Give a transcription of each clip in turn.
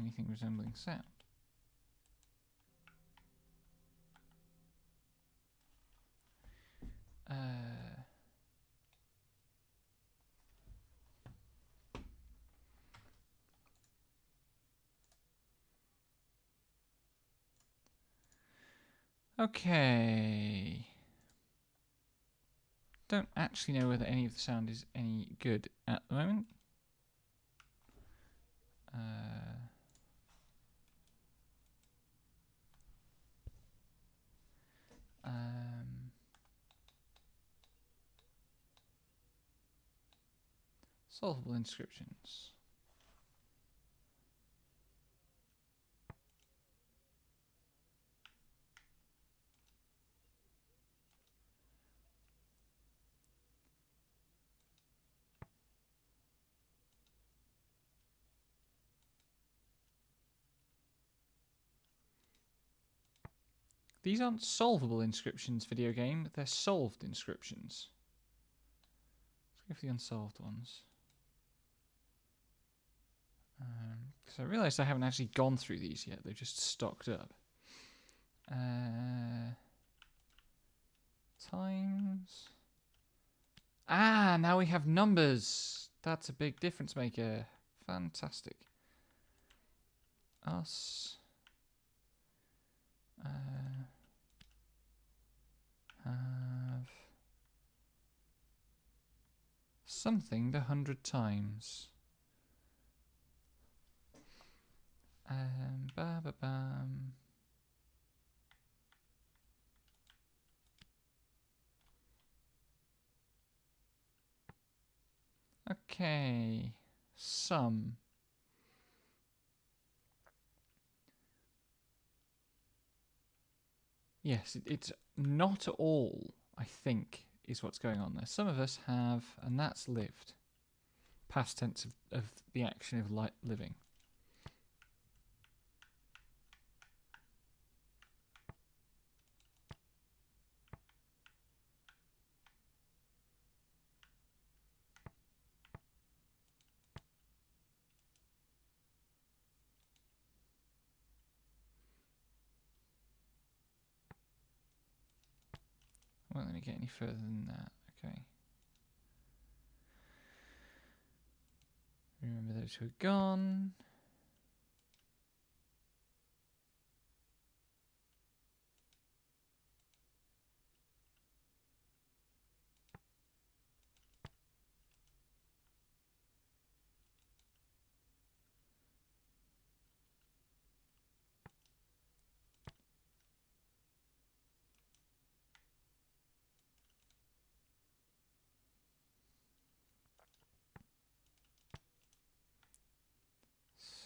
anything resembling sound. Okay. Don't actually know whether any of the sound is any good at the moment. Solvable inscriptions. These aren't solvable inscriptions, video game. They're solved inscriptions. Let's go for the unsolved ones. Because I realised I haven't actually gone through these yet. They're just stocked up. Times. Ah, now we have numbers. That's a big difference maker. Fantastic. Us. Have something 100 times. Ba-ba-bam. Okay. Some. Yes, it's not all, I think, is what's going on there. Some of us have, and that's lived. Past tense of the action of living. I won't let me get any further than that. Okay. Remember those who are gone.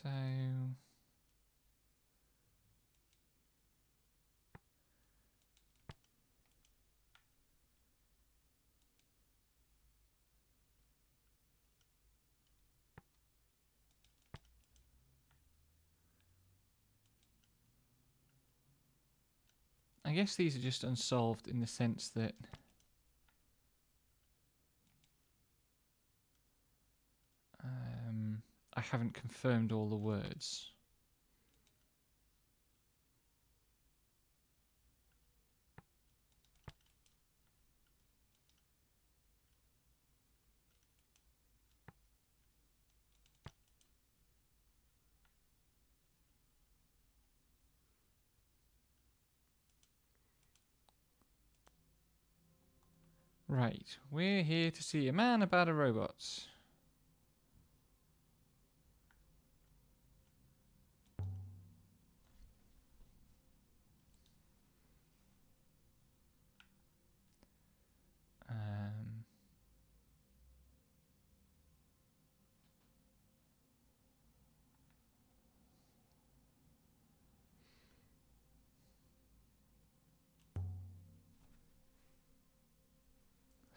So I guess these are just unsolved in the sense that I haven't confirmed all the words. Right, we're here to see a man about a robot.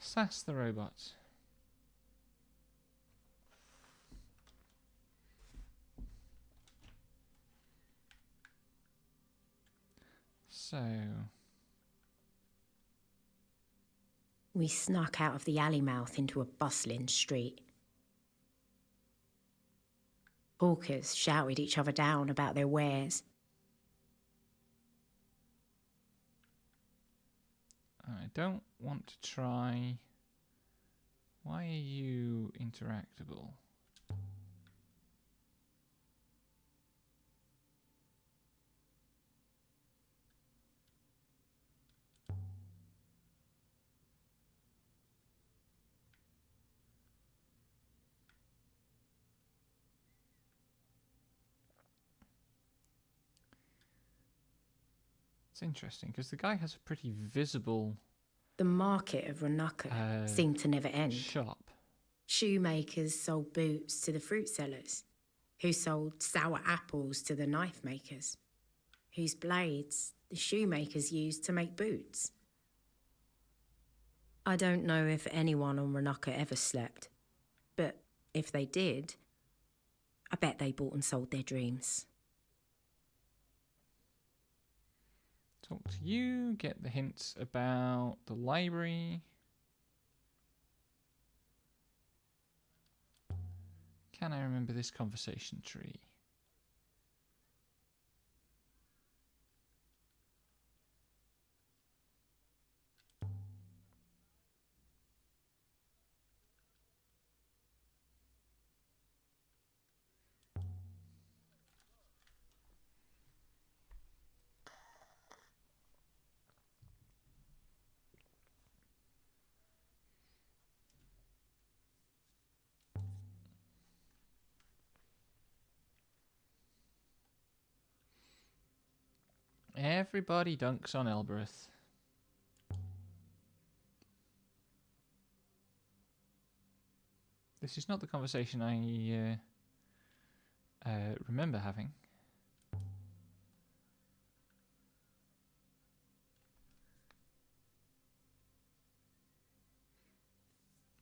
Sass the robot. So We snuck out of the alley mouth into a bustling street. Hawkers shouted each other down about their wares. I don't want to try. Why are you interactable? It's interesting because the guy has a pretty visible The market of Ranaka seemed to never end. shop. Shoemakers sold boots to the fruit sellers, who sold sour apples to the knife makers, whose blades the shoemakers used to make boots. I don't know if anyone on Ranaka ever slept, but if they did, I bet they bought and sold their dreams. Talk to you, get the hints about the library. Can I remember this conversation tree? Everybody dunks on Elbereth. This is not the conversation I remember having.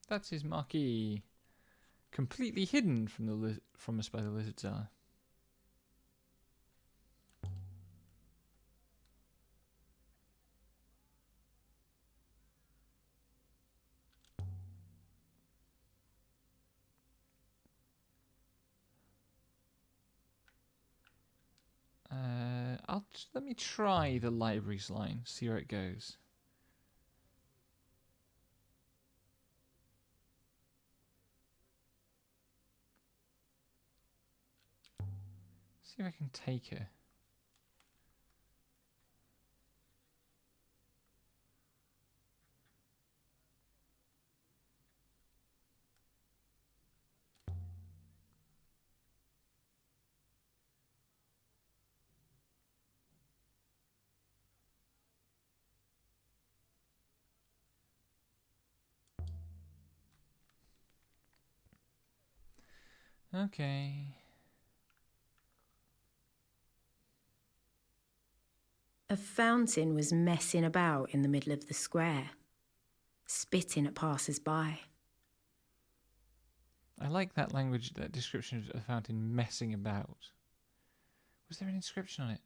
That's his marquee, completely hidden from us by the lizard seller. Let me try the libraries line, see where it goes. See if I can take her. Okay. A fountain was messing about in the middle of the square, spitting at passers-by. I like that language, that description of a fountain messing about. Was there an inscription on it?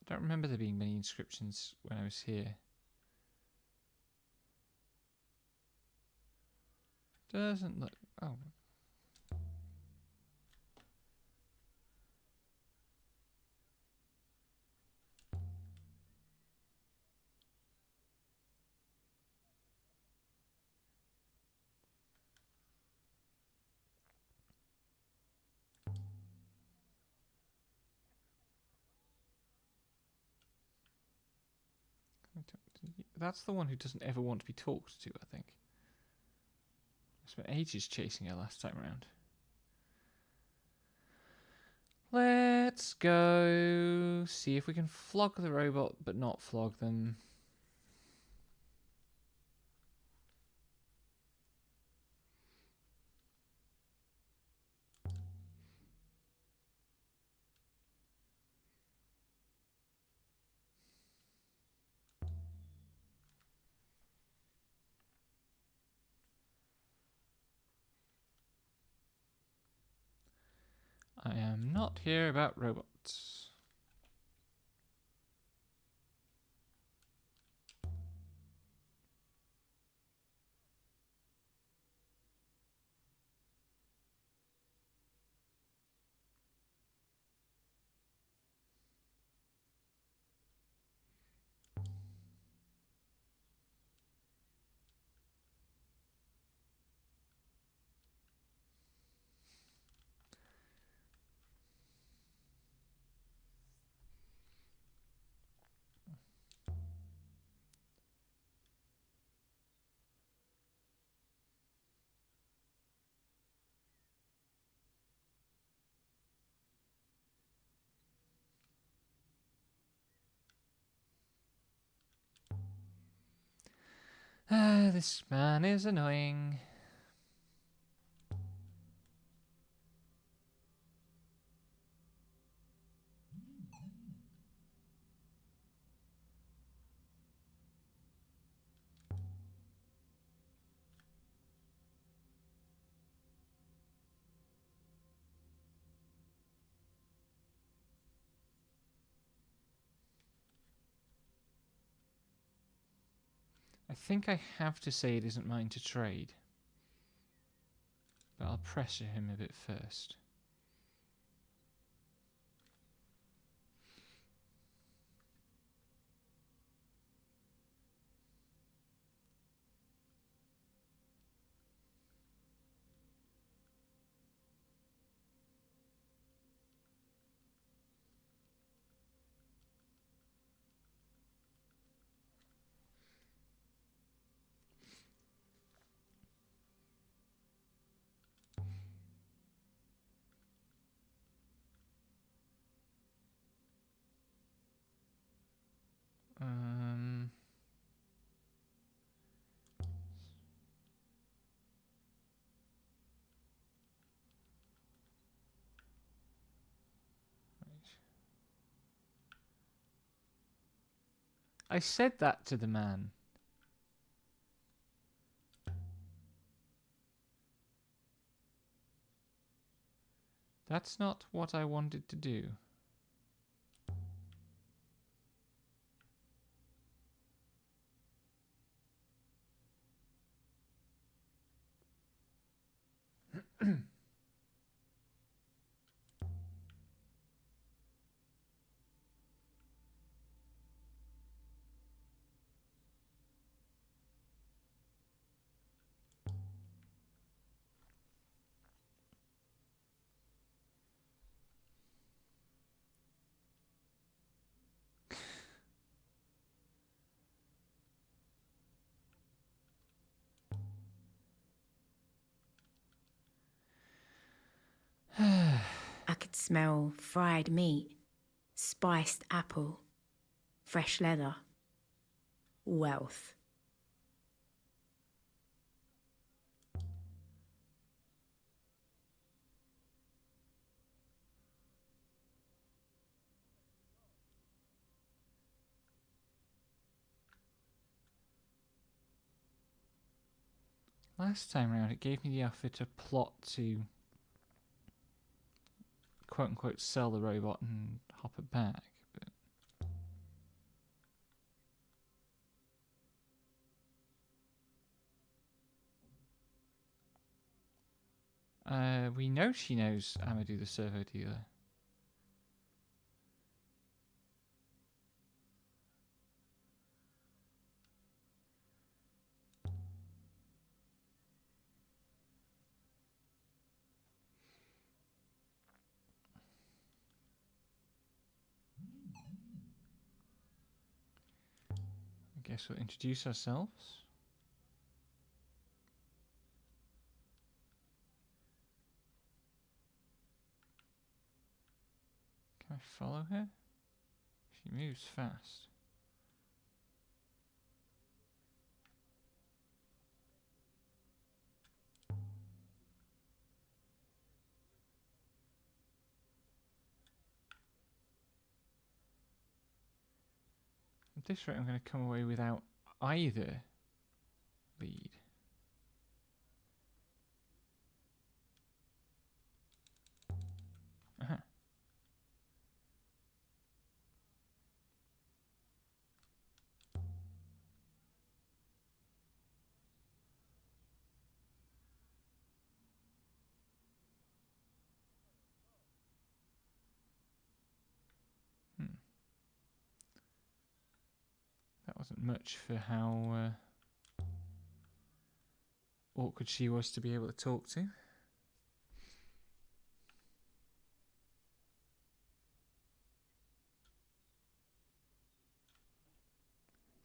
I don't remember there being many inscriptions when I was here. Doesn't look... Oh. That's the one who doesn't ever want to be talked to, I think. I spent ages chasing her last time around. Let's go see if we can flog the robot, but not flog them. I am not here about robots. This man is annoying. I think I have to say it isn't mine to trade. But I'll pressure him a bit first. I said that to the man. That's not what I wanted to do. I could smell fried meat, spiced apple, fresh leather, wealth. Last time round, it gave me the offer to plot to quote unquote sell the robot and hop it back. But we know she knows Amadou the servo dealer. I guess we'll introduce ourselves. Can I follow her? She moves fast. At this rate, I'm going to come away without either lead. Aha. That wasn't much for how awkward she was to be able to talk to.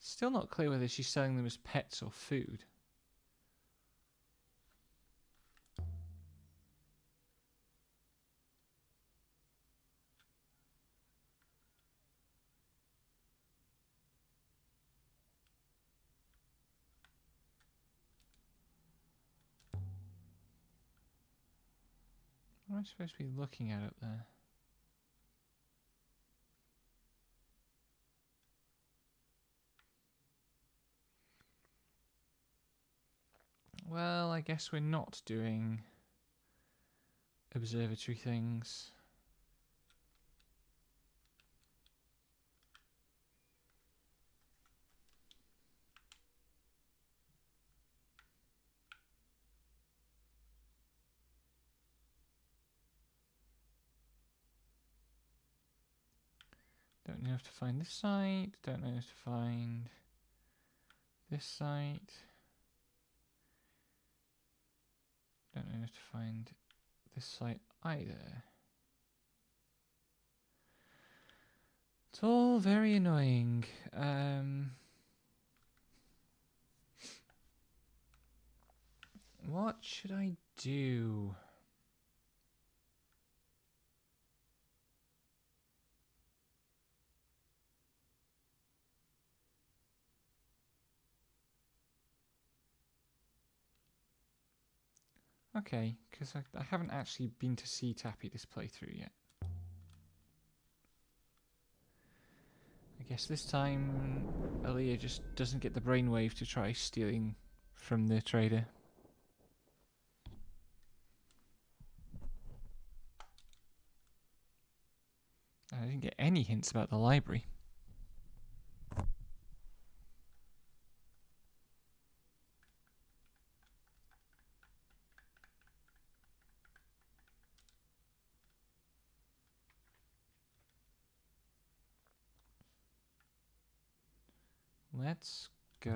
Still not clear whether she's selling them as pets or food. What am I supposed to be looking at up there? Well, I guess we're not doing observatory things. Don't know how to find this site. Don't know how to find this site. Don't know how to find this site either. It's all very annoying. What should I do? Okay, because I haven't actually been to see Tappy this playthrough yet. I guess this time Aaliyah just doesn't get the brainwave to try stealing from the trader. I didn't get any hints about the library. Let's go.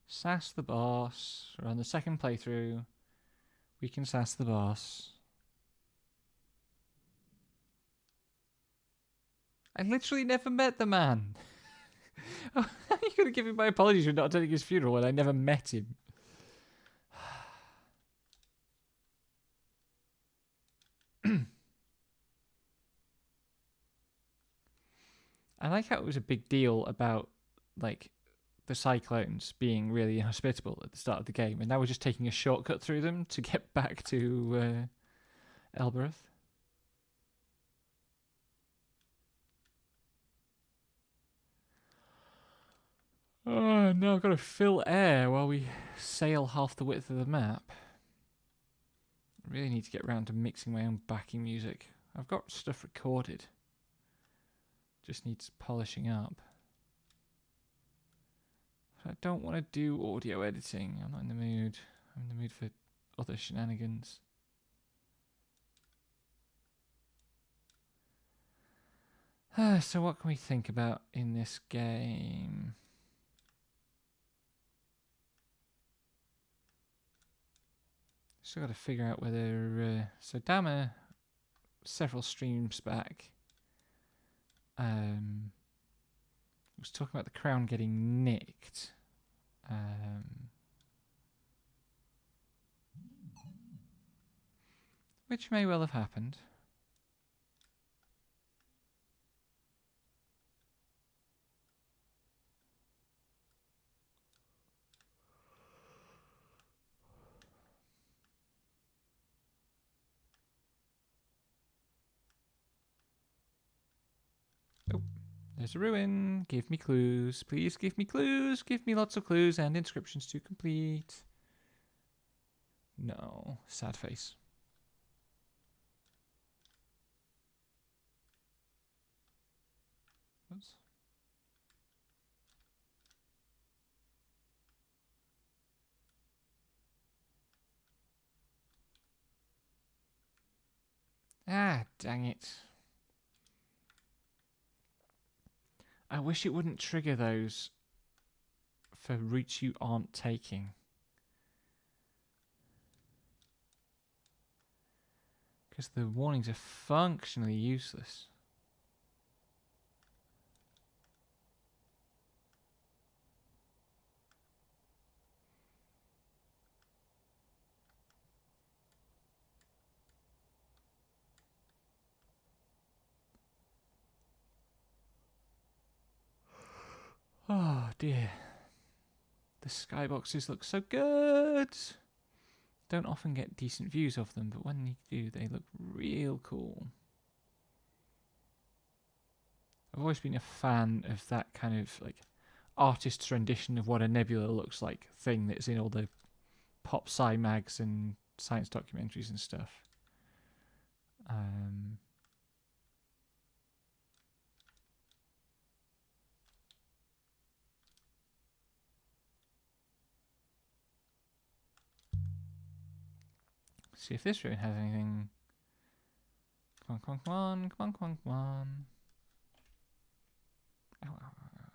Sass the boss. We're on the second playthrough. We can sass the boss. I literally never met the man. You could have given my apologies for not attending his funeral when I never met him. I like how it was a big deal about, like, the Cyclones being really inhospitable at the start of the game, and now we're just taking a shortcut through them to get back to Elbereth. Oh, now I've got to fill air while we sail half the width of the map. I really need to get around to mixing my own backing music. I've got stuff recorded. Just needs polishing up. But I don't want to do audio editing. I'm not in the mood. I'm in the mood for other shenanigans. So what can we think about in this game? Still got to figure out whether... so Dama, several streams back, was talking about the crown getting nicked. Which may well have happened. Oh, there's a ruin. Give me clues. Please give me clues. Give me lots of clues and inscriptions to complete. No. Sad face. Oops. Ah, dang it. I wish it wouldn't trigger those for routes you aren't taking. Because the warnings are functionally useless. Oh dear. The skyboxes look so good. Don't often get decent views of them, but when you do, they look real cool. I've always been a fan of that kind of like artist's rendition of what a nebula looks like thing that's in all the pop sci mags and science documentaries and stuff. See if this room has anything. Come on, come on, come on, come on, come on, come on. Ow, ow, ow, ow.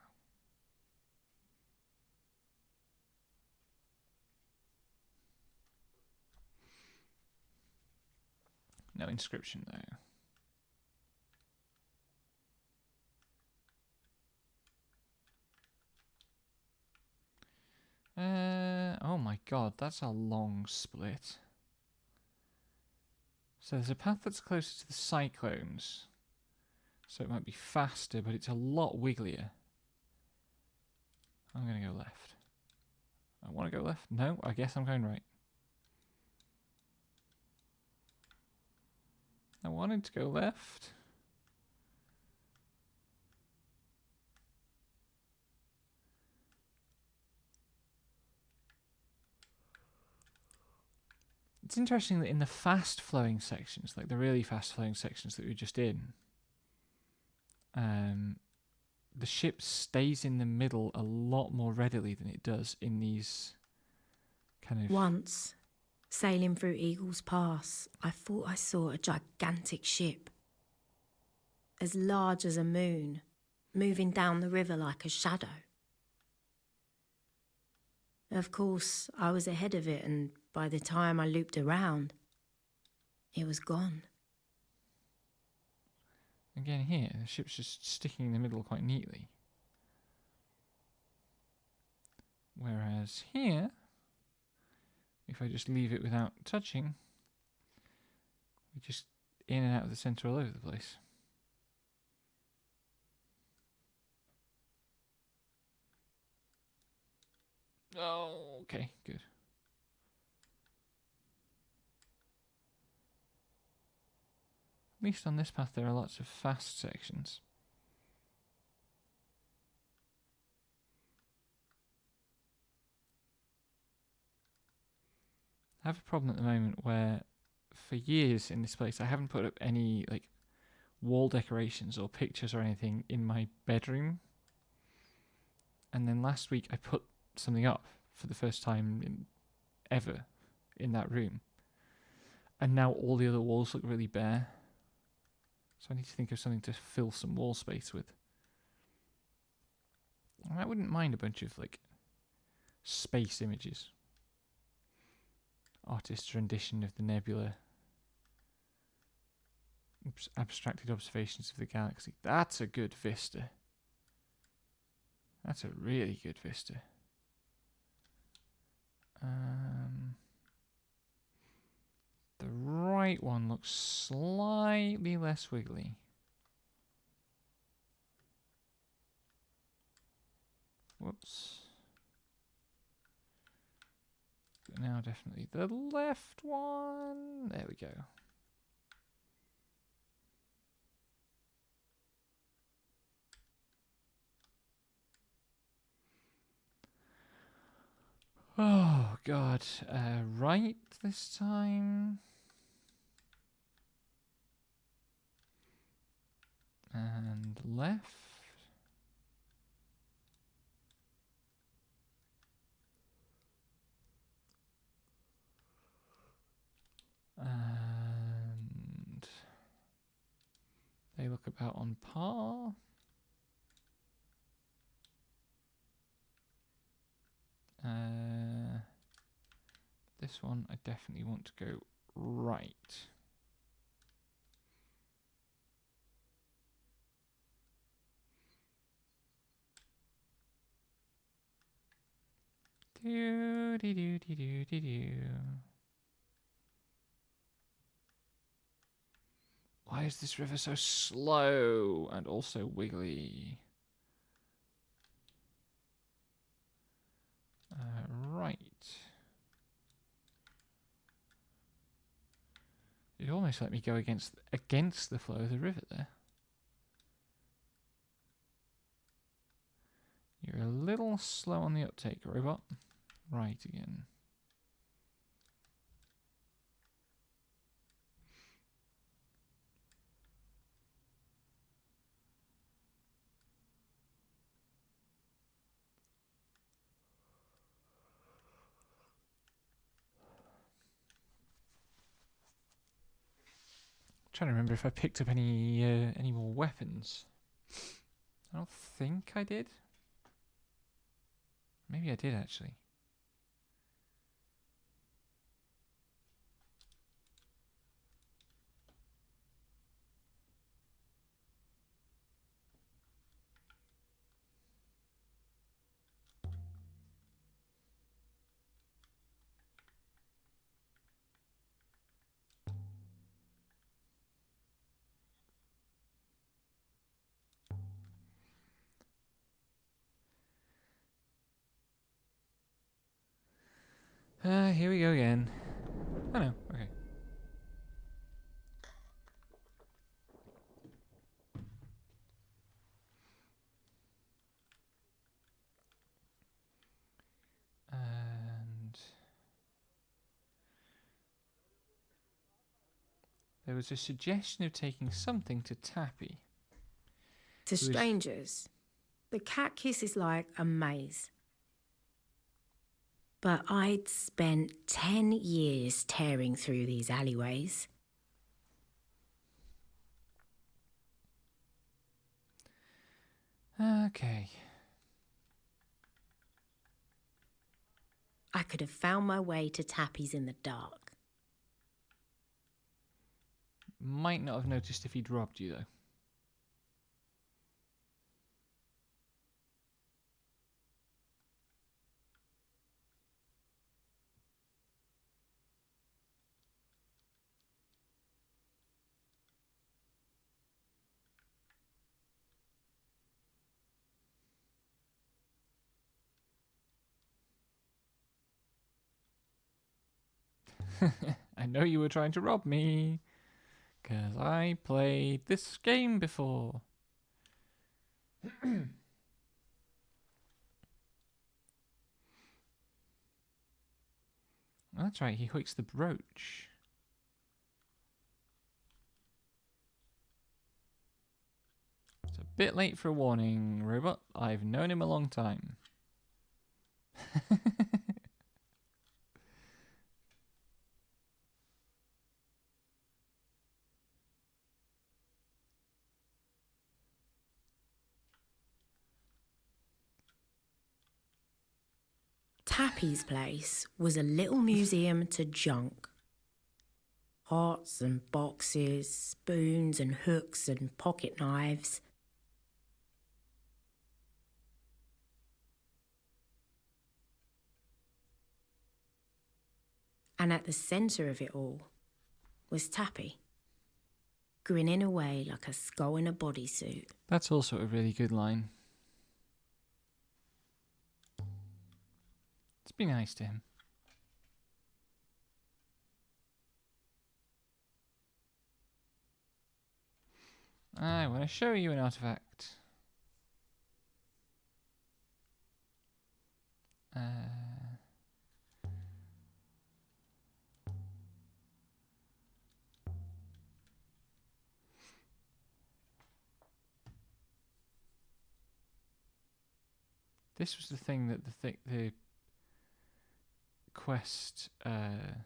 No inscription though. Oh my god, that's a long split. So there's a path that's closer to the cyclones. So it might be faster, but it's a lot wigglier. I'm going to go left. I want to go left? No, I guess I'm going right. I wanted to go left. It's interesting that in the fast flowing sections, like the really fast flowing sections that we were just in, the ship stays in the middle a lot more readily than it does in these kind of... Once, sailing through Eagle's Pass, I thought I saw a gigantic ship, as large as a moon, moving down the river like a shadow. Of course, I was ahead of it, and by the time I looped around, it was gone. Again here, the ship's just sticking in the middle quite neatly. Whereas here, if I just leave it without touching, we just in and out of the centre all over the place. Oh, okay, good. At least on this path there are lots of fast sections. I have a problem at the moment where for years in this place I haven't put up any like wall decorations or pictures or anything in my bedroom. And then last week I put something up for the first time ever in that room. And now all the other walls look really bare. So I need to think of something to fill some wall space with. And I wouldn't mind a bunch of like space images. Artist's rendition of the nebula. Abstracted observations of the galaxy. That's a good vista. That's a really good vista. The right one looks slightly less wiggly. Whoops. But now definitely the left one. There we go. Oh god. Right this time. And left. And they look about on par. this one, I definitely want to go right. Do do do do do do do. Why is this river so slow and also wiggly? Right. It almost let me go against the flow of the river there. You're a little slow on the uptake, robot. Right again. Trying to remember if I picked up any more weapons. I don't think I did. Maybe I did actually. Here we go again. Oh no, okay. And there was a suggestion of taking something to Tappy. To strangers, the cat kiss is like a maze. But I'd spent 10 years tearing through these alleyways. Okay. I could have found my way to Tappy's in the dark. Might not have noticed if he'd robbed you though. I know you were trying to rob me. 'Cause I played this game before. That's right, he hoiks the brooch. It's a bit late for a warning, robot. I've known him a long time. Tappy's place was a little museum to junk. Pots and boxes, spoons and hooks and pocket knives. And at the centre of it all was Tappy, grinning away like a skull in a bodysuit. That's also a really good line. Let's be nice to him. I want to show you an artifact. This was the thing that the quest an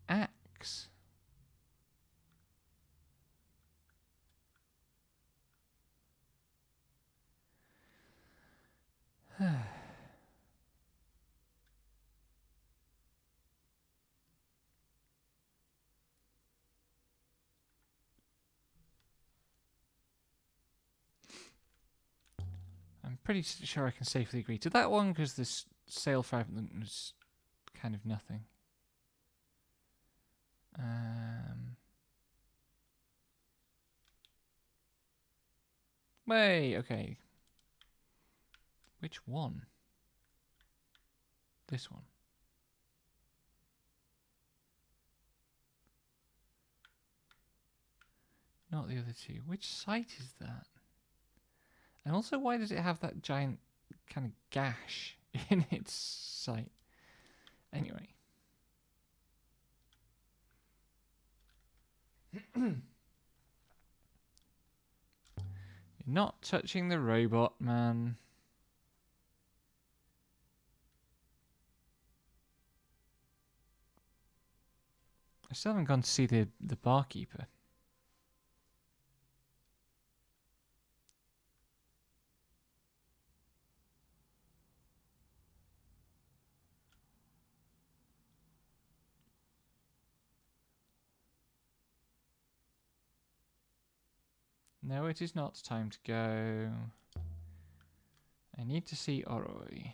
axe. I'm pretty sure I can safely agree to that one because this sale fragment was kind of nothing. Wait, okay. Which one? This one. Not the other two. Which site is that? And also, why does it have that giant kind of gash in its site? Anyway. You're not touching the robot, man. I still haven't gone to see the barkeeper. No, it is not time to go. I need to see Oroi.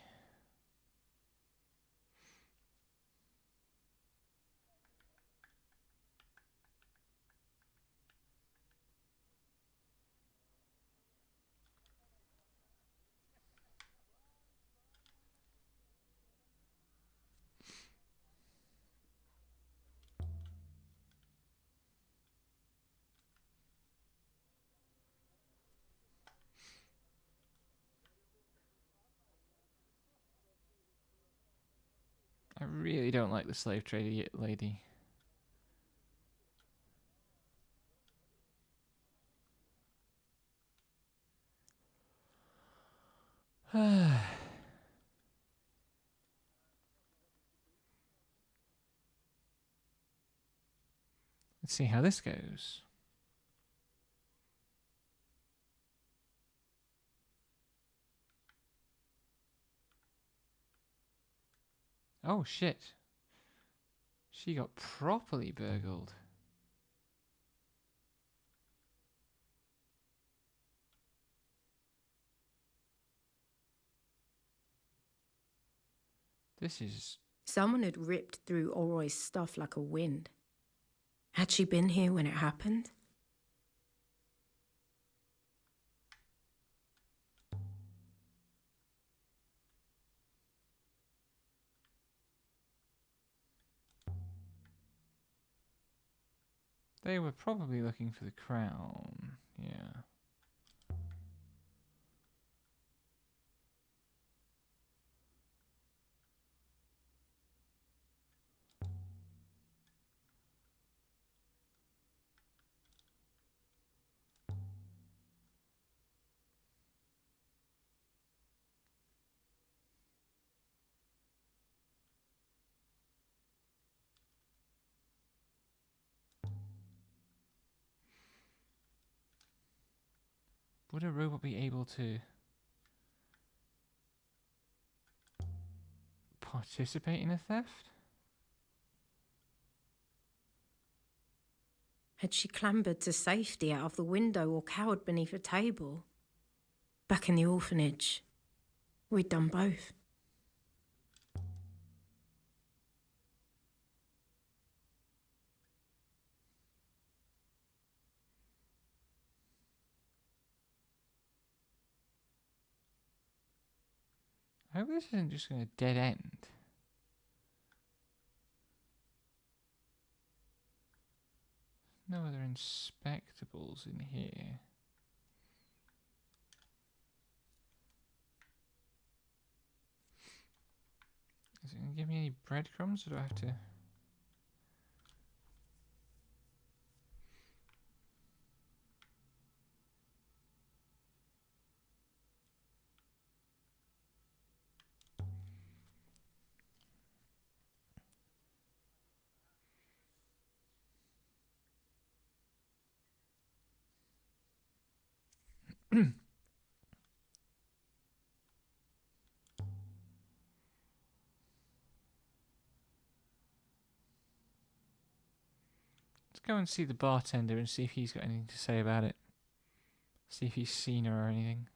I really don't like the slave trader lady. Let's see how this goes. Oh shit. She got properly burgled. This is... Someone had ripped through Oroy's stuff like a wind. Had she been here when it happened? They were probably looking for the crown. Yeah. Would a robot be able to participate in a theft? Had she clambered to safety out of the window or cowered beneath a table? Back in the orphanage, we'd done both. I hope this isn't just going to dead end. No other inspectables in here. Is it going to give me any breadcrumbs or do I have to... go and see the bartender and see if he's got anything to say about it. See if he's seen her or anything.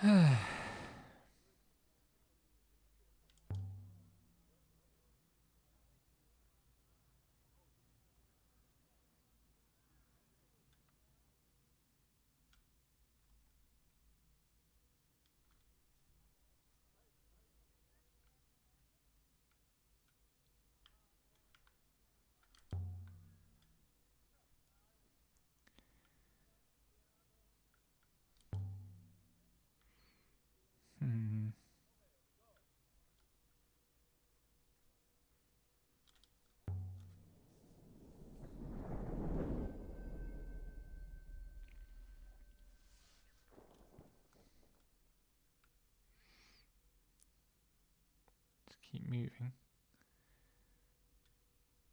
Hmm. Just keep moving.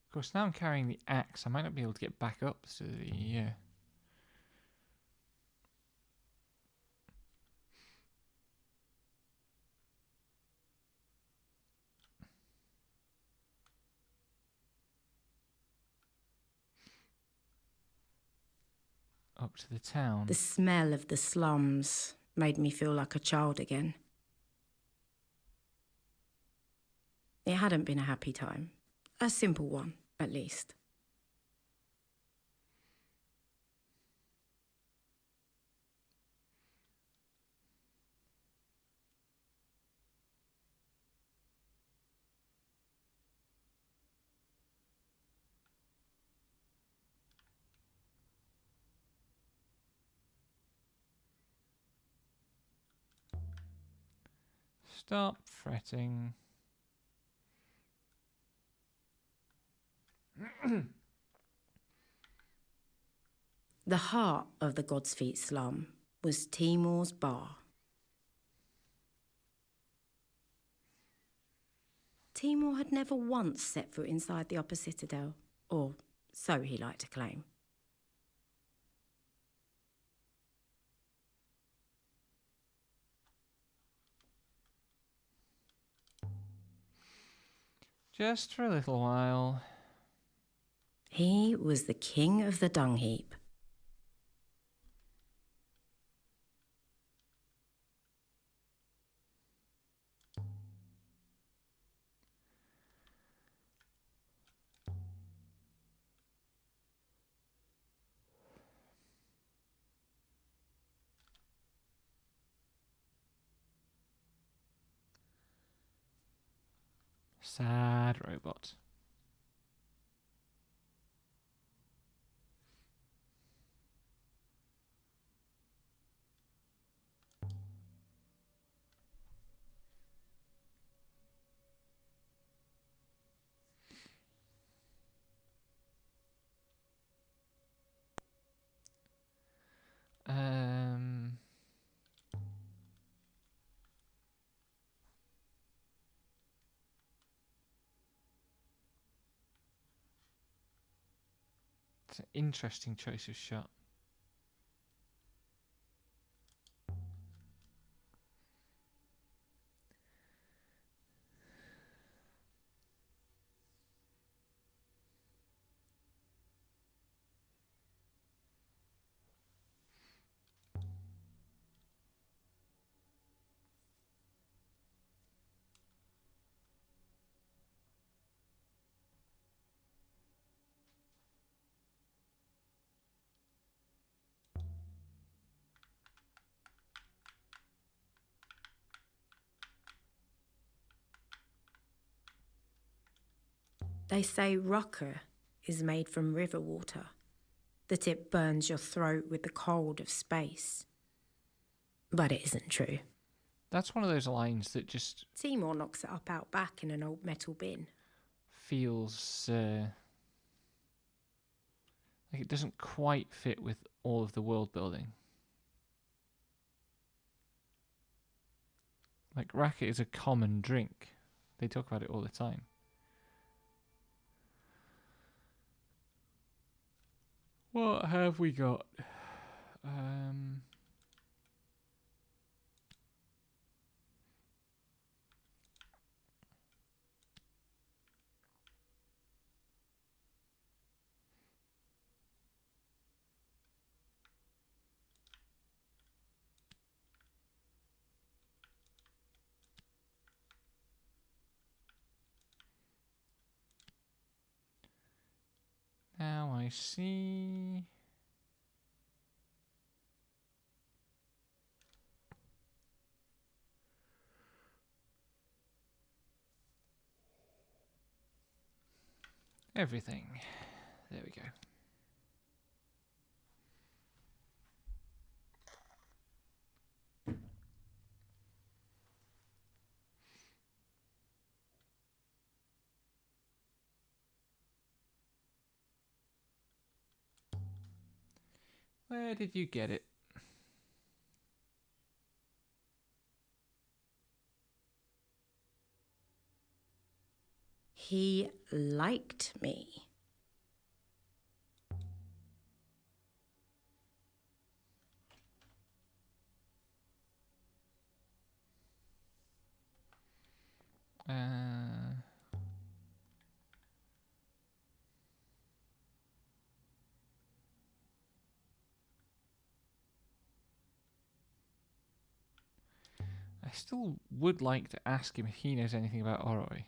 Of course, now I'm carrying the axe. I might not be able to get back up to the... up to the town. The smell of the slums made me feel like a child again. It hadn't been a happy time. A simple one, at least. Stop fretting. The heart of the God's Feet slum was Timor's bar. Timor had never once set foot inside the upper citadel, or so he liked to claim. Just for a little while. He was the king of the dung heap. Sad robot. It's an interesting choice of shot. They say rucker is made from river water, that it burns your throat with the cold of space. But it isn't true. That's one of those lines that just Timor knocks it up out back in an old metal bin. feels like it doesn't quite fit with all of the world building. Like, racket is a common drink. They talk about it all the time. What have we got? Now I see. Everything. There we go. Where did you get it? He liked me. I still would like to ask him if he knows anything about Oroi.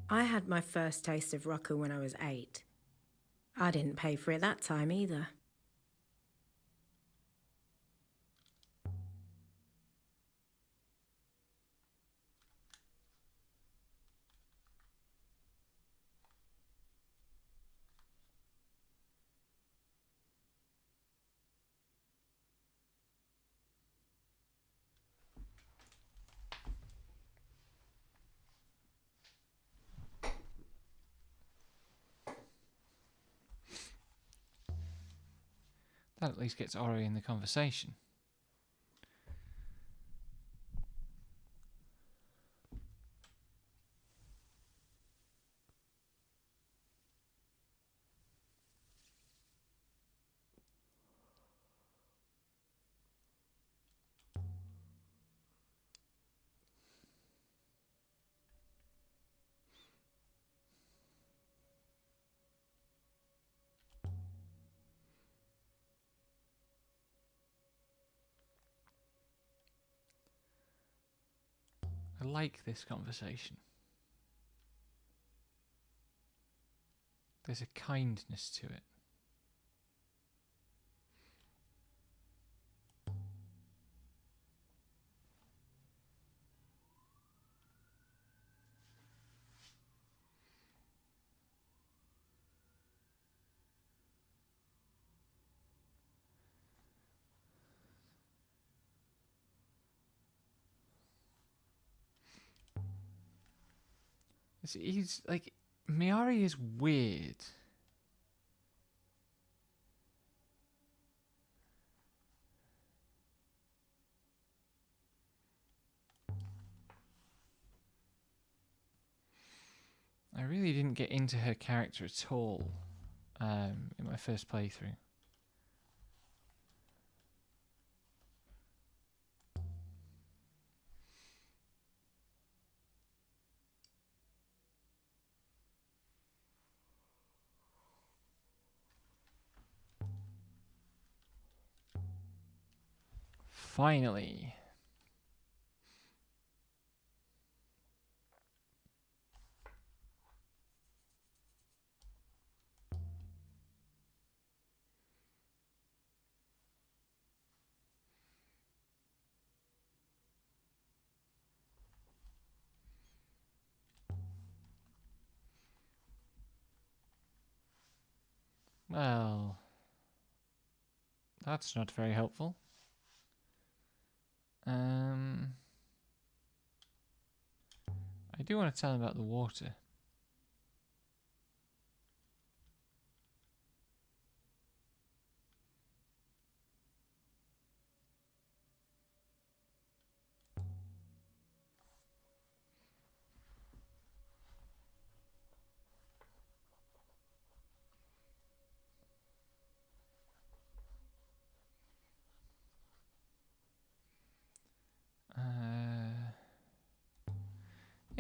I had my first taste of Roku when I was 8. I didn't pay for it that time either. That at least gets Oroi in the conversation. I like this conversation. There's a kindness to it. He's like, Miyari is weird. I really didn't get into her character at all in my first playthrough. Finally. Well, that's not very helpful. I do want to tell him about the water.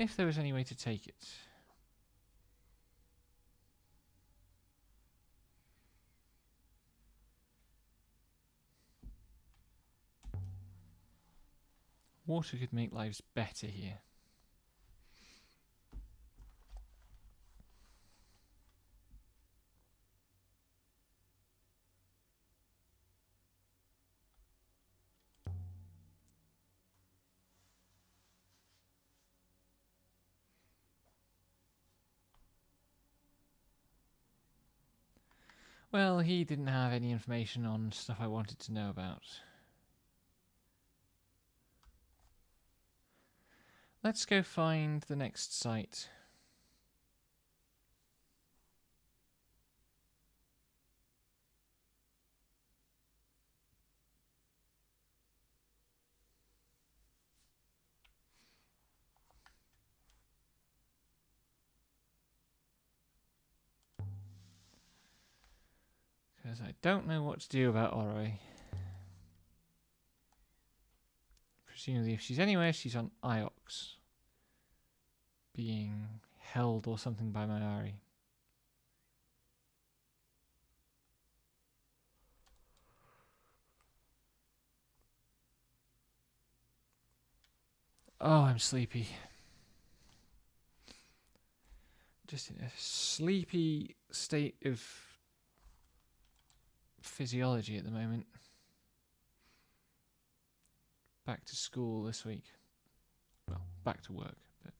If there was any way to take it. Water could make lives better here. Well, he didn't have any information on stuff I wanted to know about. Let's go find the next site. Because I don't know what to do about Oroi. Presumably if she's anywhere, she's on Iox. Being held or something by Mayari. Oh, I'm sleepy. Just in a sleepy state of physiology at the moment. Back to school this week. Well, back to work, but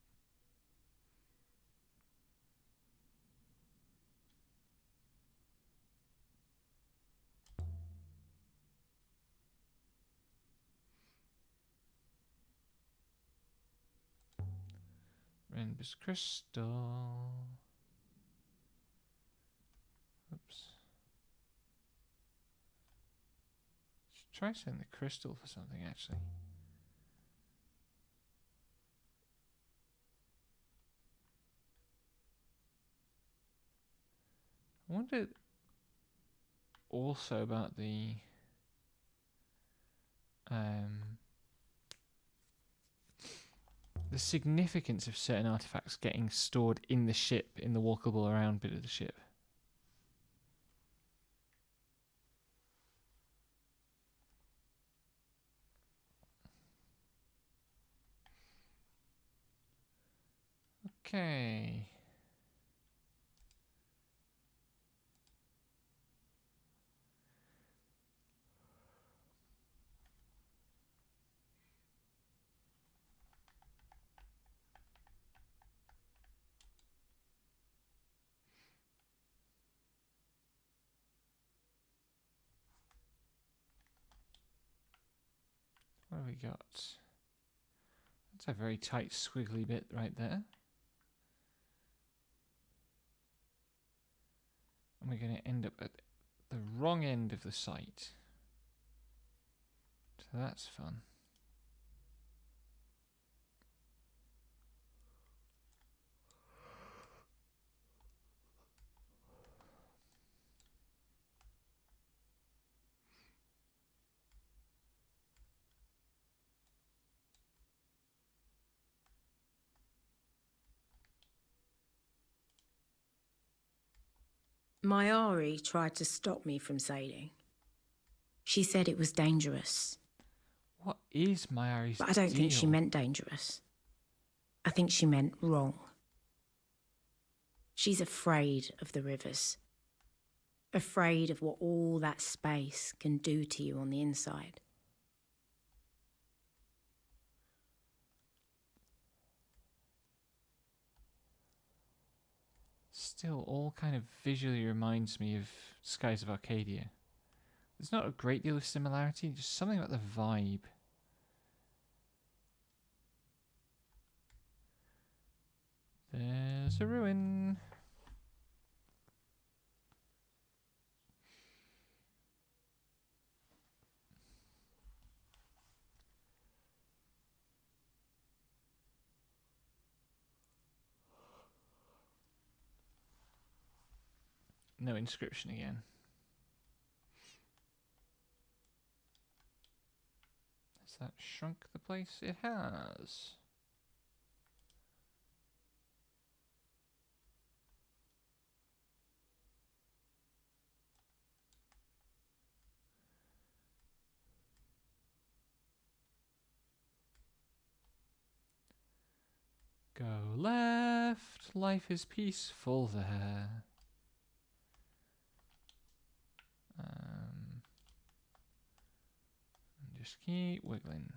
Renbus Crystal. Oops. Should try sending the crystal for something actually. I wonder also about the significance of certain artifacts getting stored in the ship, in the walkable around bit of the ship. Okay. What have we got? That's a very tight squiggly bit right there. And we're going to end up at the wrong end of the site. So that's fun. Mayari tried to stop me from sailing. She said it was dangerous. What is Mayari's But I don't think she deal? meant dangerous. I think she meant wrong. She's afraid of the rivers. Afraid of what all that space can do to you on the inside. Still, all kind of visually reminds me of Skies of Arcadia. There's not a great deal of similarity, just something about the vibe. There's a ruin. No inscription again. Has that shrunk the place? It has. Go left. Life is peaceful there. And just keep wiggling.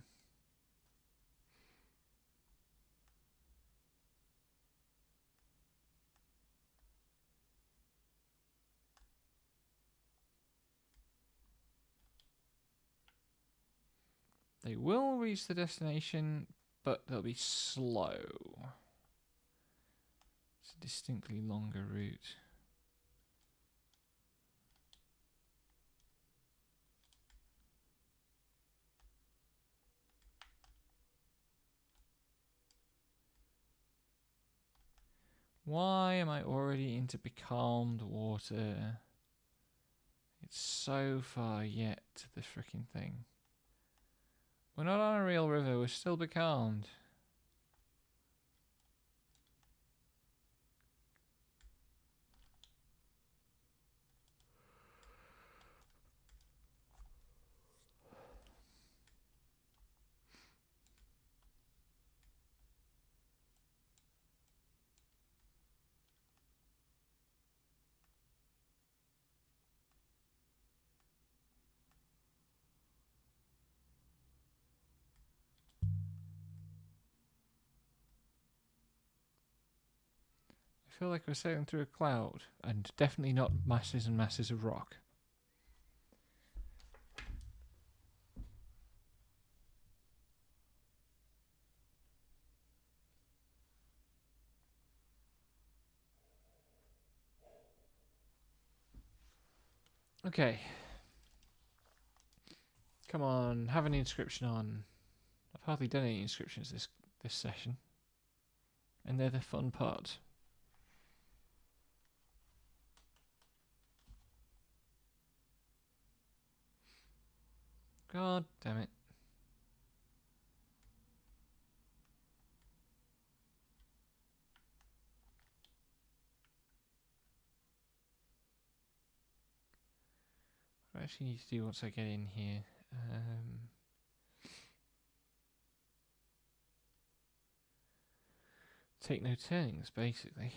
They will reach the destination, but they'll be slow. It's a distinctly longer route. Why am I already into becalmed water? It's so far yet to the freaking thing. We're not on a real river, we're still becalmed. I feel like we're sailing through a cloud, and definitely not masses and masses of rock. Okay. Come on, have an inscription on. I've hardly done any inscriptions this session. And they're the fun part. God damn it. What do I actually need to do once I get in here? Take no turnings, basically.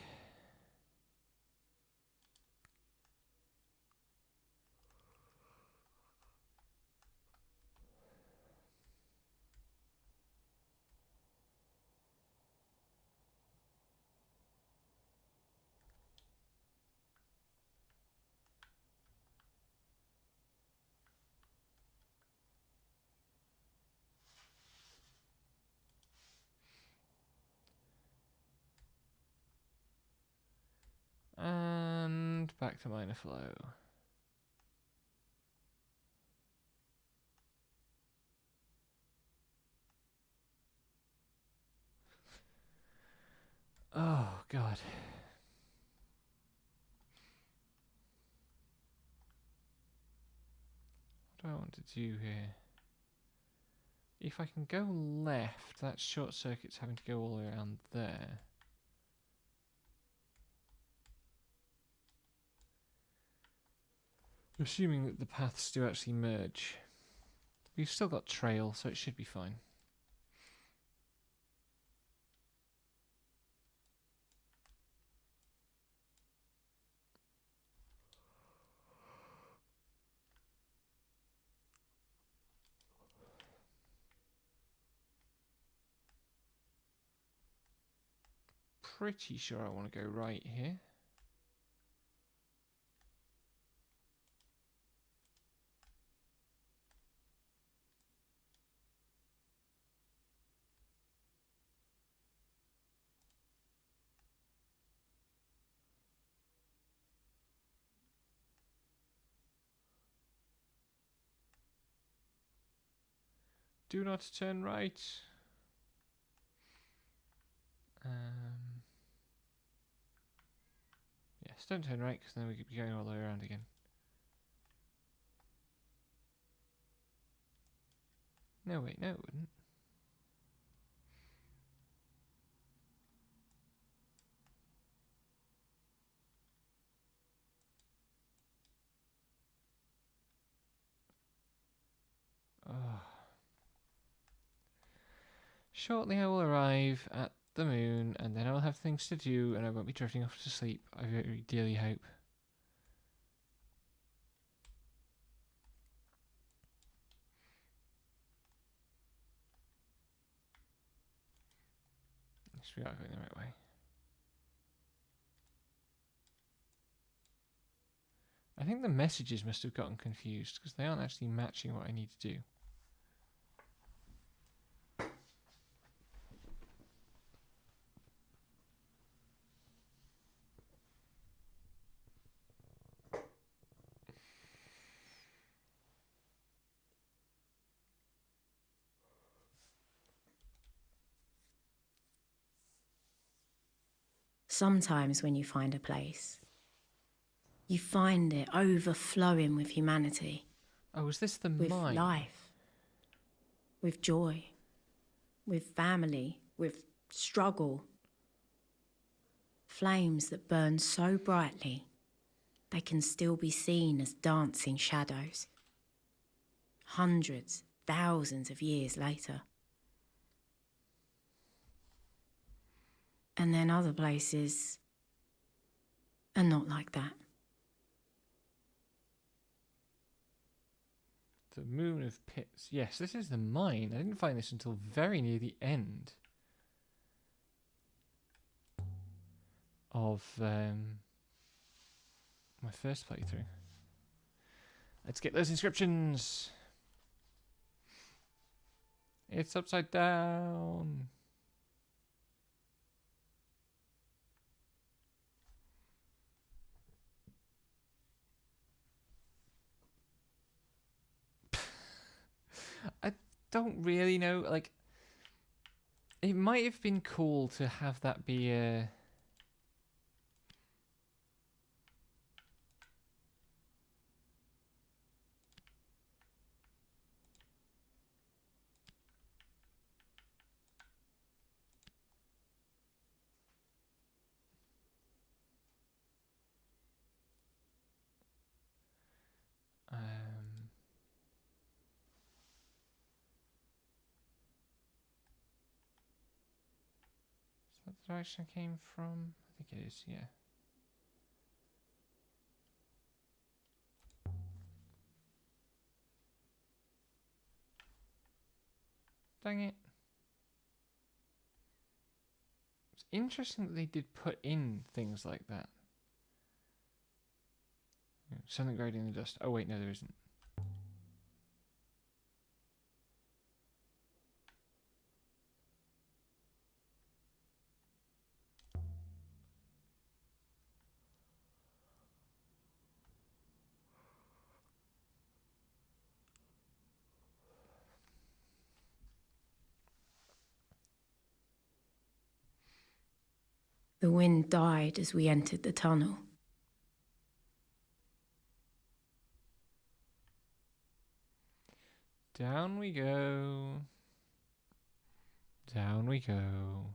And back to minor flow. Oh, God. What do I want to do here? If I can go left, that short circuit's having to go all the way around there. Assuming that the paths do actually merge. We've still got trail, so it should be fine. Pretty sure I want to go right here. Do not turn right. Yes, don't turn right, because then we could be going all the way around again. No, wait, no, it wouldn't. Oh. Shortly I will arrive at the moon, and then I'll have things to do, and I won't be drifting off to sleep, I very dearly hope. Yes, we are going the right way. I think the messages must have gotten confused, because they aren't actually matching what I need to do. Sometimes when you find a place, you find it overflowing with humanity. Oh, is this the With mine? life. With joy. With family. With struggle. Flames that burn so brightly, they can still be seen as dancing shadows. Hundreds, thousands of years later. And then other places are not like that. The Moon of Pits. Yes, this is the mine. I didn't find this until very near the end of my first playthrough. Let's get those inscriptions. It's upside down. I don't really know. Like, it might have been cool to have that be a. Is that the direction I came from? I think it is, yeah. Dang it. It's interesting that they did put in things like that. Something buried in the dust. Oh wait, no there isn't. The wind died as we entered the tunnel. Down we go. Down we go.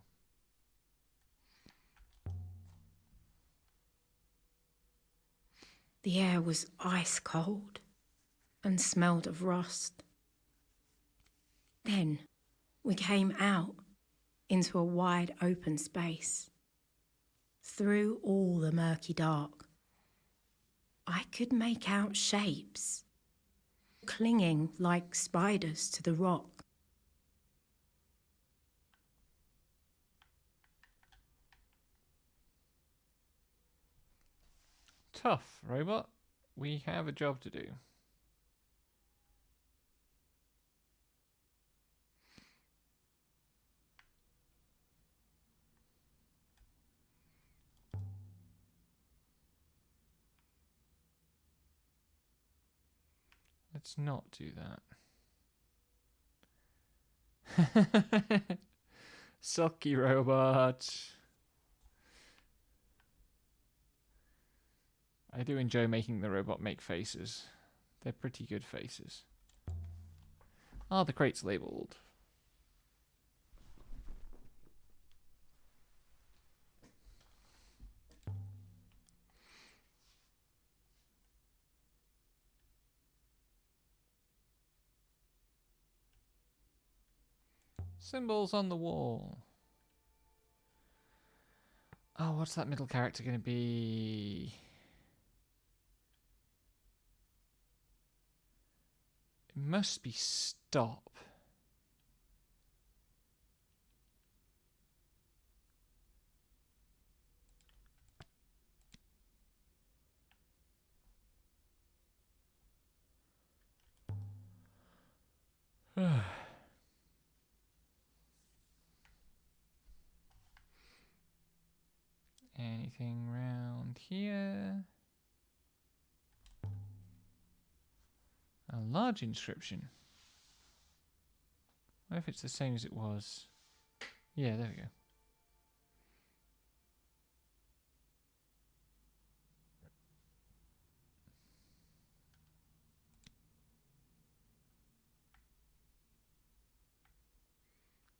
The air was ice cold and smelled of rust. Then we came out into a wide open space. Through all the murky dark, I could make out shapes, clinging like spiders to the rock. Tough, robot. We have a job to do. Let's not do that. Sucky robot. I do enjoy making the robot make faces. They're pretty good faces. Ah, the crate's labeled. Symbols on the wall. Oh, what's that middle character going to be? It must be Stop. Anything round here? A large inscription. What if it's the same as it was? Yeah, there we go.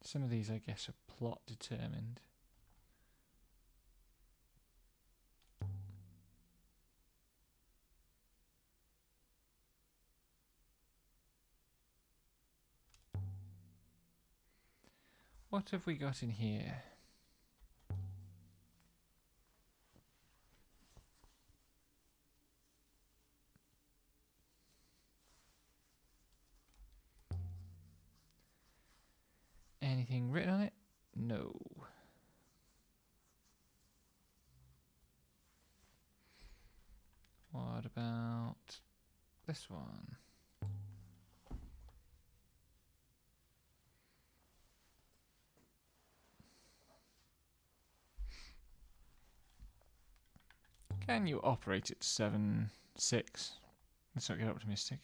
Some of these, I guess, are plot determined. What have we got in here? Anything written on it? No. What about this one? Can you operate at 7.6? Let's not get optimistic.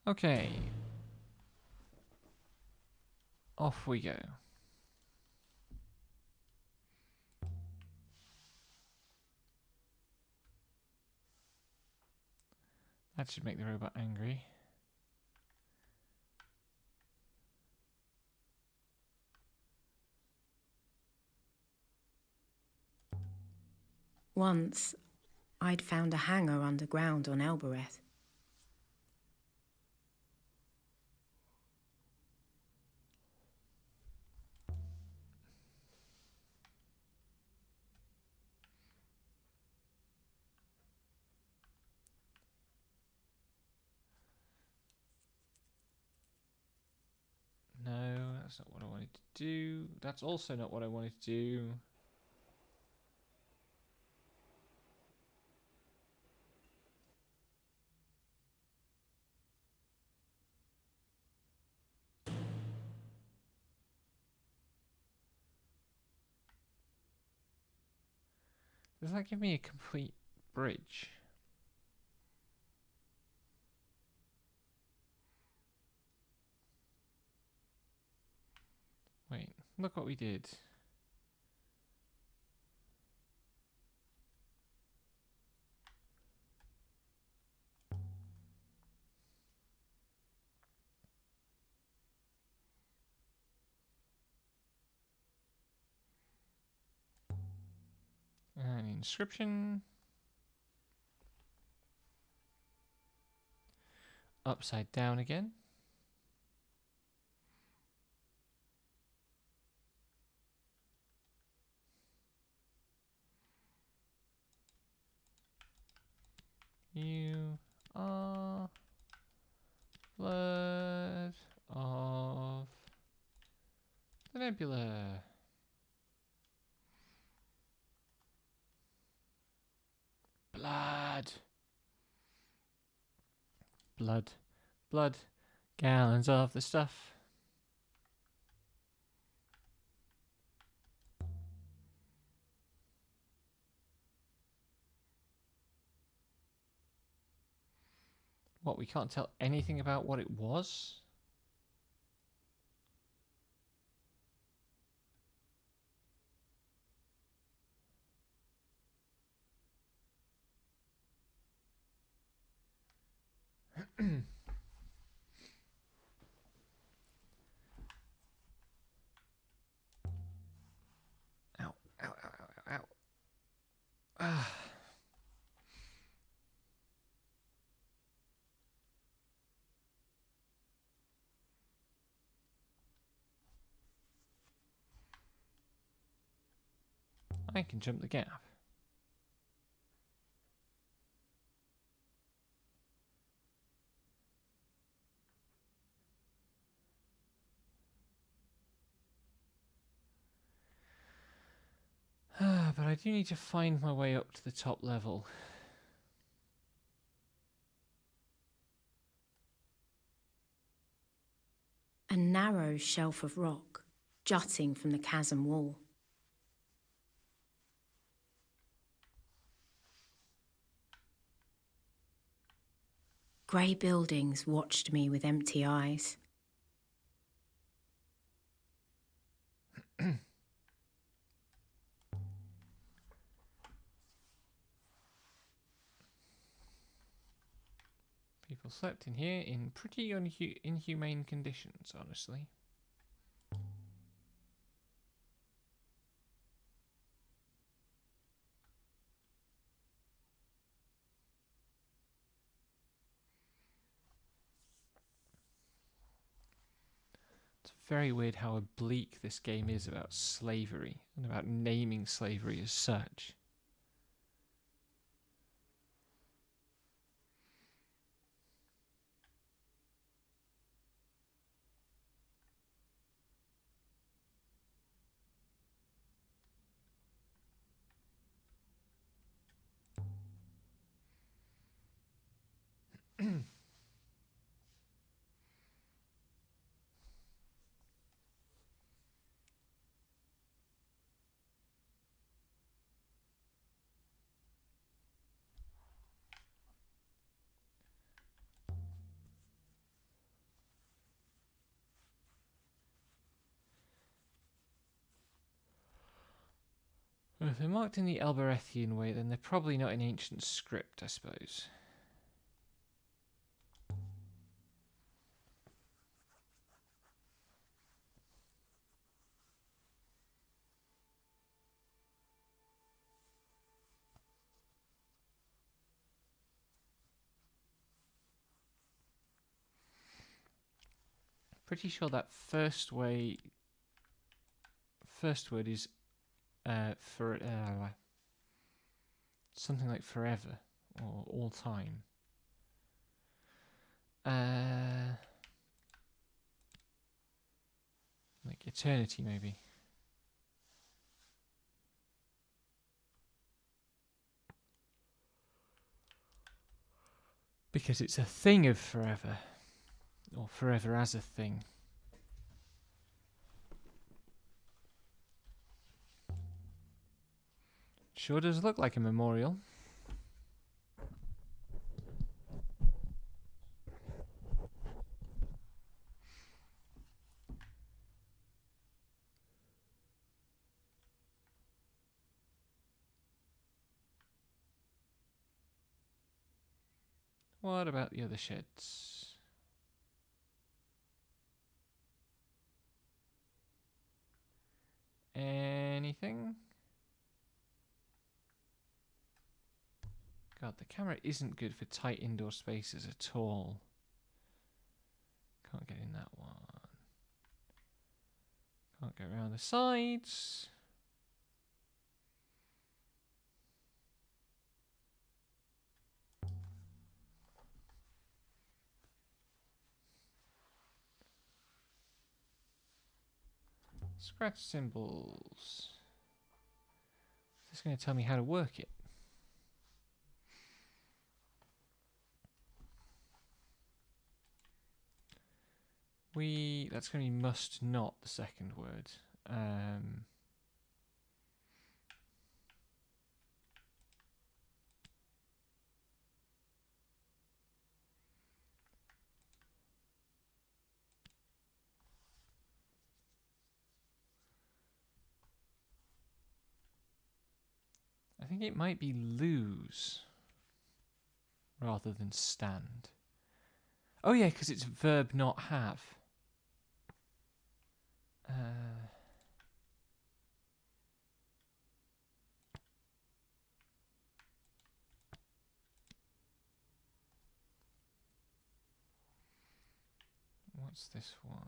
Okay. Off we go. That should make the robot angry. Once, I'd found a hangar underground on Elbereth. No, that's not what I wanted to do. That's also not what I wanted to do. Does that give me a complete bridge? Wait, look what we did. An inscription. Upside down again. You are blood of the nebula. Blood. Blood. Blood. Gallons of the stuff. What, we can't tell anything about what it was? I can jump the gap. But I do need to find my way up to the top level. A narrow shelf of rock jutting from the chasm wall. Grey buildings watched me with empty eyes. People slept in here in pretty inhumane conditions, honestly. It's very weird how oblique this game is about slavery and about naming slavery as such. Well, if they're marked in the Alberethian way, then they're probably not in ancient script, I suppose. Pretty sure that first word is for something like forever or all time. Like eternity, maybe. Because it's a thing of forever. Or forever as a thing. Sure does look like a memorial. What about the other sheds? Anything? God, the camera isn't good for tight indoor spaces at all. Can't get in that one. Can't get around the sides. Scratch symbols. Is this going to tell me how to work it? That's going to be must not, the second word. I think it might be lose rather than stand. Oh yeah, because it's verb not have. What's this one?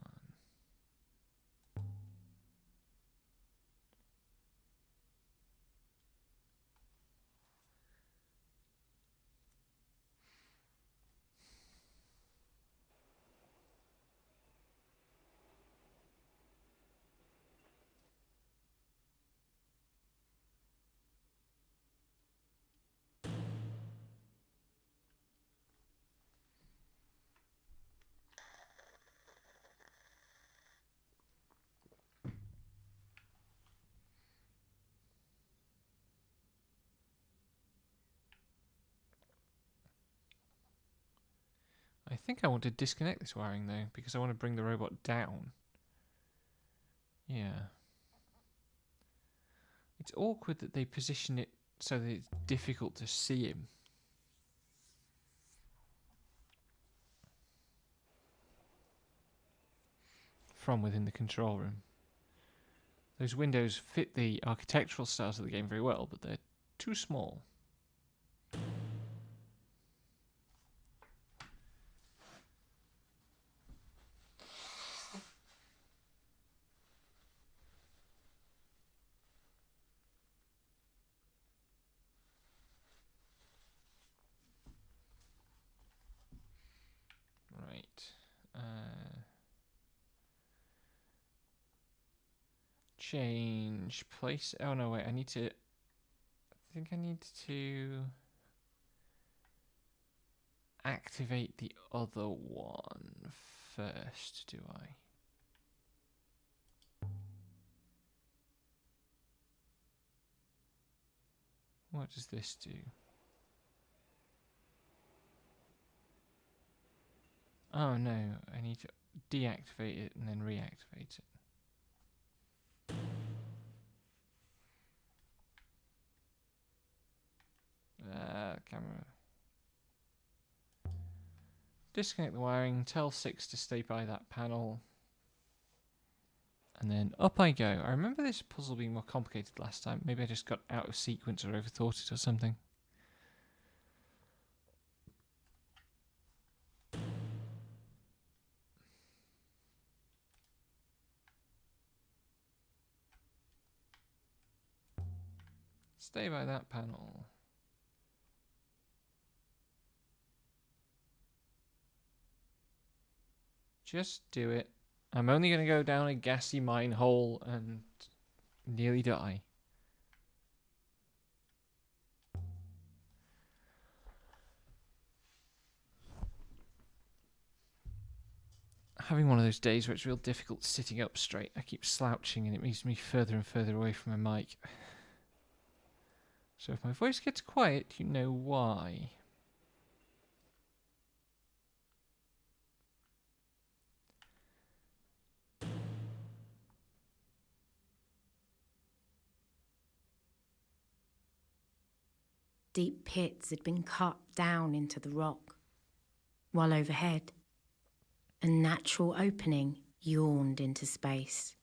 I think I want to disconnect this wiring though, because I want to bring the robot down. Yeah. It's awkward that they position it so that it's difficult to see him. From within the control room. Those windows fit the architectural styles of the game very well, but they're too small. Right. Change place. Oh no, wait. I think I need to activate the other one first, do I? What does this do? Oh no, I need to deactivate it and then reactivate it. Camera. Disconnect the wiring, tell 6 to stay by that panel. And then up I go. I remember this puzzle being more complicated last time. Maybe I just got out of sequence or overthought it or something. Stay by that panel. Just do it. I'm only going to go down a gassy mine hole and nearly die. Having one of those days where it's real difficult sitting up straight. I keep slouching and it moves me further and further away from my mic. So if my voice gets quiet, you know why. Deep pits had been cut down into the rock, while overhead, a natural opening yawned into space.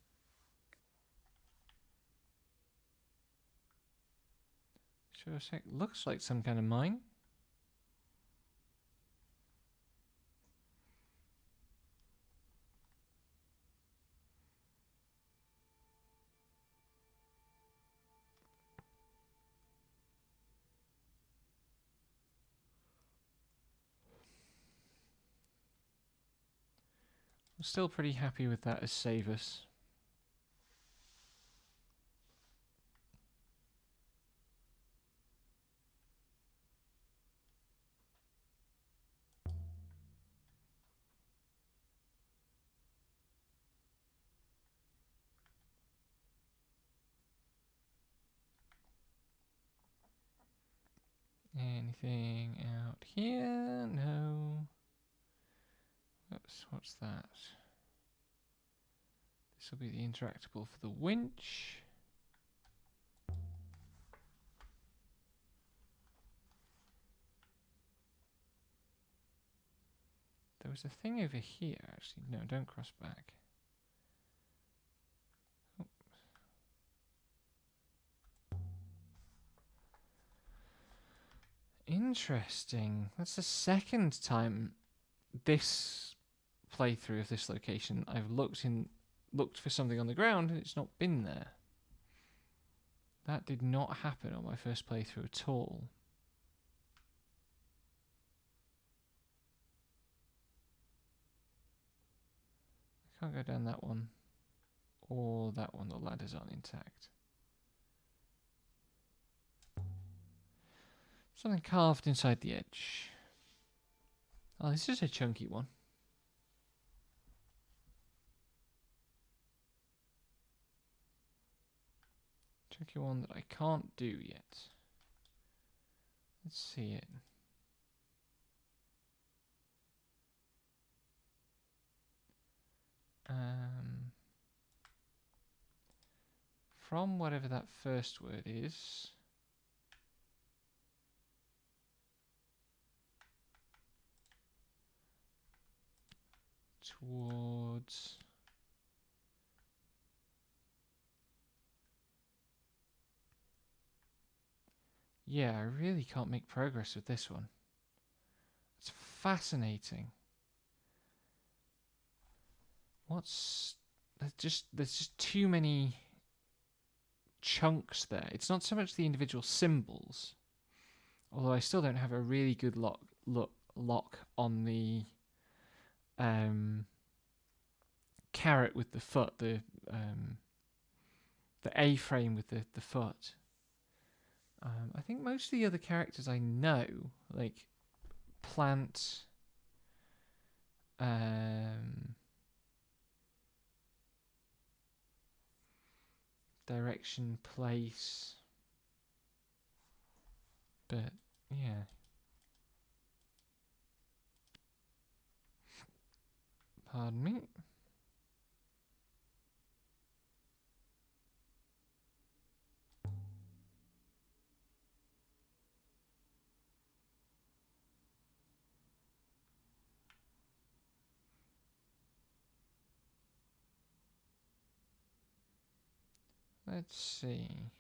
Sure, a sec. Looks like some kind of mine. I'm still pretty happy with that as save us. Anything out here? No. Oops, what's that? This will be the interactable for the winch. There was a thing over here, actually. No, don't cross back. Oh. Interesting. That's the second time this playthrough of this location I've looked for something on the ground and it's not been there. That did not happen on my first playthrough at all. I can't go down that one. Or that one, the ladders aren't intact. Something carved inside the edge. Oh, this is a chunky one. Chunky one that I can't do yet. Let's see it. From whatever that first word is. Towards. Yeah, I really can't make progress with this one. It's fascinating. There's just too many chunks there. It's not so much the individual symbols, although I still don't have a really good lock on the carrot with the foot, the A-frame with the foot. I think most of the other characters I know, like plant, direction, place, but yeah. Pardon me. Let's see.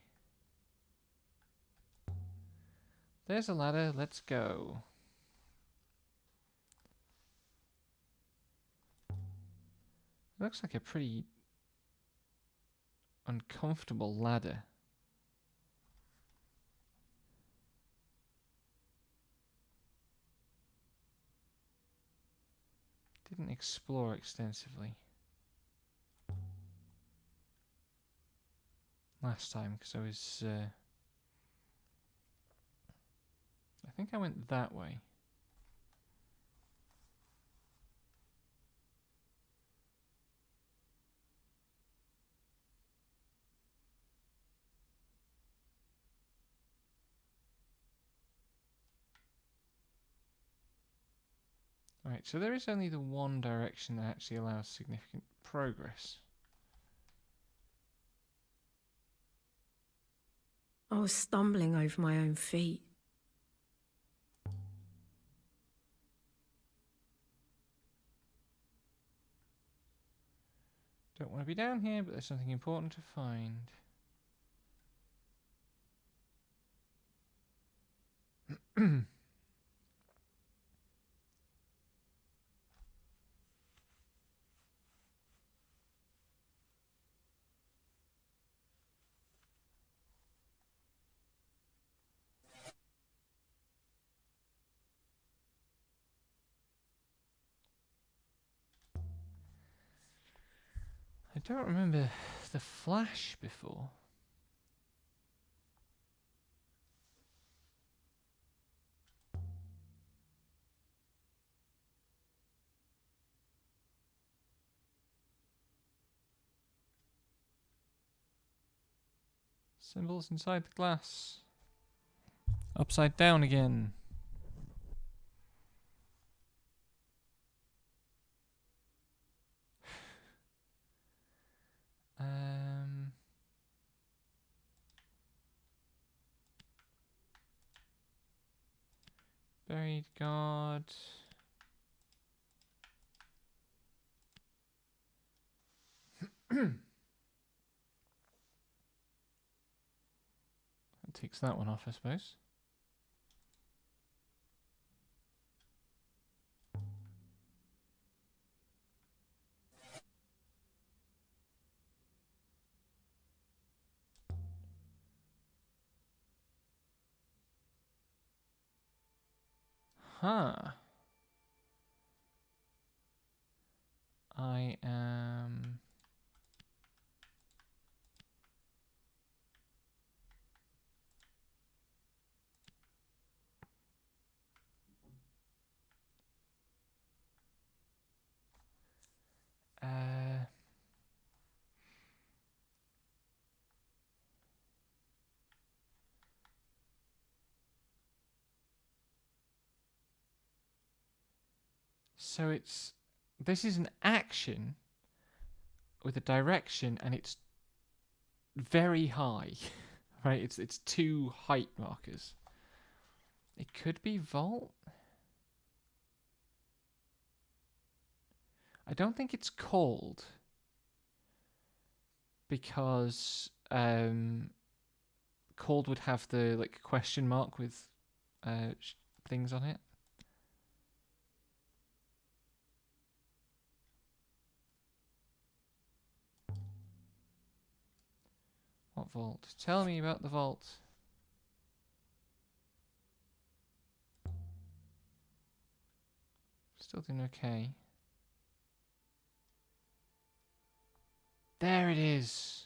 There's a ladder. Let's go. Looks like a pretty uncomfortable ladder. Didn't explore extensively last time because I was. I think I went that way. Right, so there is only the one direction that actually allows significant progress. I was stumbling over my own feet. Don't want to be down here, but there's something important to find. I don't remember the flash before. Symbols inside the glass. Upside down again. Buried God. That takes that one off, I suppose. Huh. I am... So it's... This is an action, with a direction, and it's very high. Right? It's 2 height markers. It could be vault. I don't think it's called because called would have the like question mark with things on it. What vault? Tell me about the vault. Still doing okay. There it is.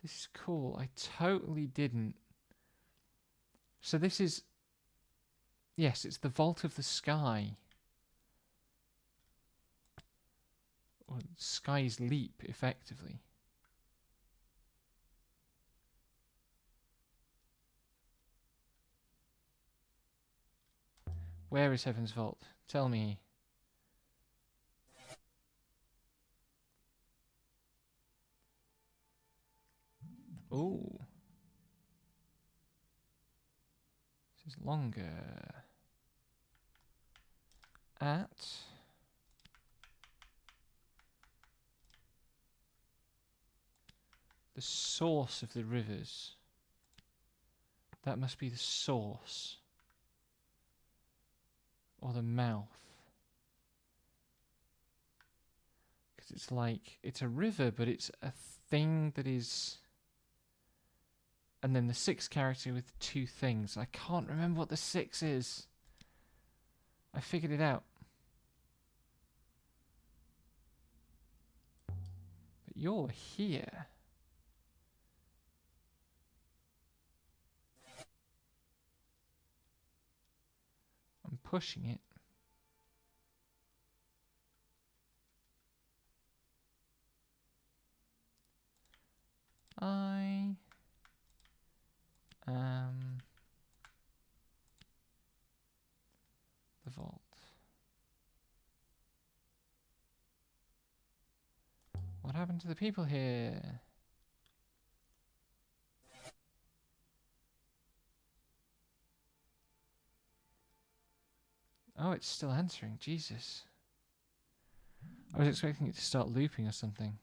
This is cool. I totally didn't. So this is... Yes, it's the Vault of the Sky. Or Sky's Leap, effectively. Where is Heaven's Vault? Tell me. Ooh. This is longer. At... the source of the rivers. That must be the source. Or the mouth. Because it's like, it's a river, but it's a thing that is... And then the 6th character with 2 things. I can't remember what the 6 is. I figured it out. But you're here. I'm pushing it. I am the vault. What happened to the people here? Oh, it's still answering. Jesus. I was expecting it to start looping or something.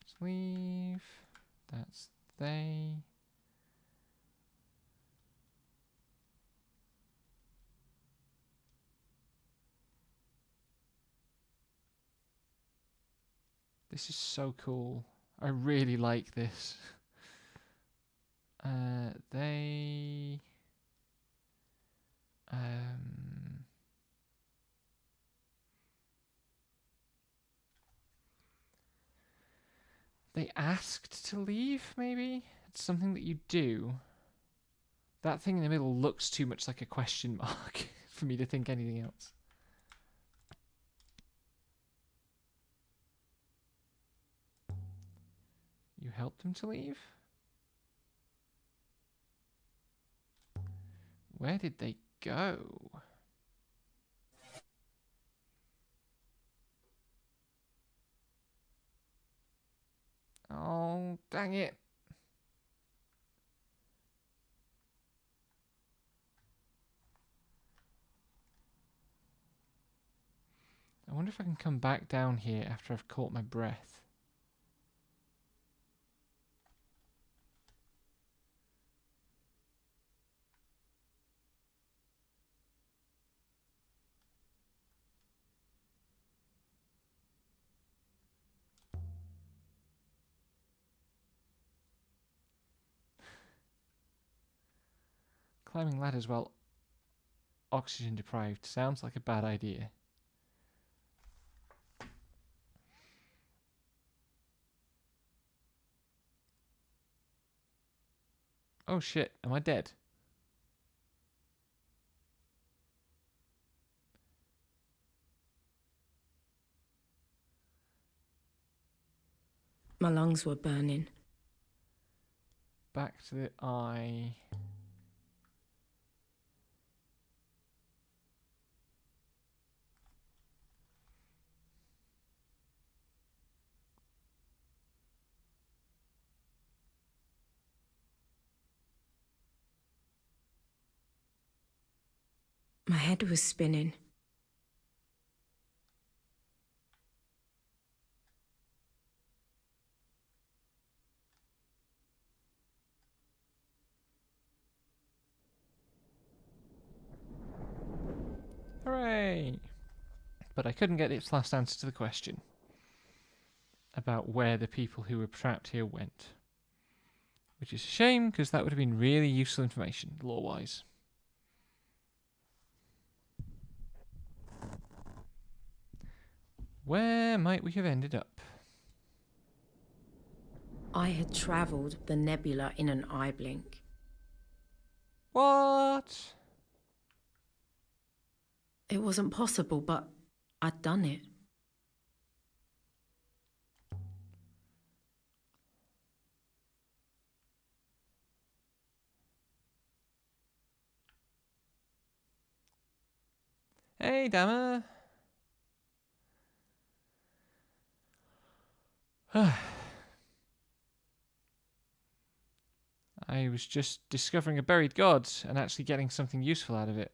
Let's leave. That's they. This is so cool. I really like this. They... They asked to leave, maybe? It's something that you do. That thing in the middle looks too much like a question mark for me to think anything else. You helped them to leave? Where did they go? Oh, dang it. I wonder if I can come back down here after I've caught my breath. Climbing ladders while oxygen deprived sounds like a bad idea. Oh shit, am I dead? My lungs were burning. Back to the eye. My head was spinning. Hooray! But I couldn't get its last answer to the question about where the people who were trapped here went. Which is a shame, because that would have been really useful information, lore-wise. Where might we have ended up? I had travelled the nebula in an eye blink. What? It wasn't possible, but I'd done it. Hey, Dammer. I was just discovering a buried god and actually getting something useful out of it,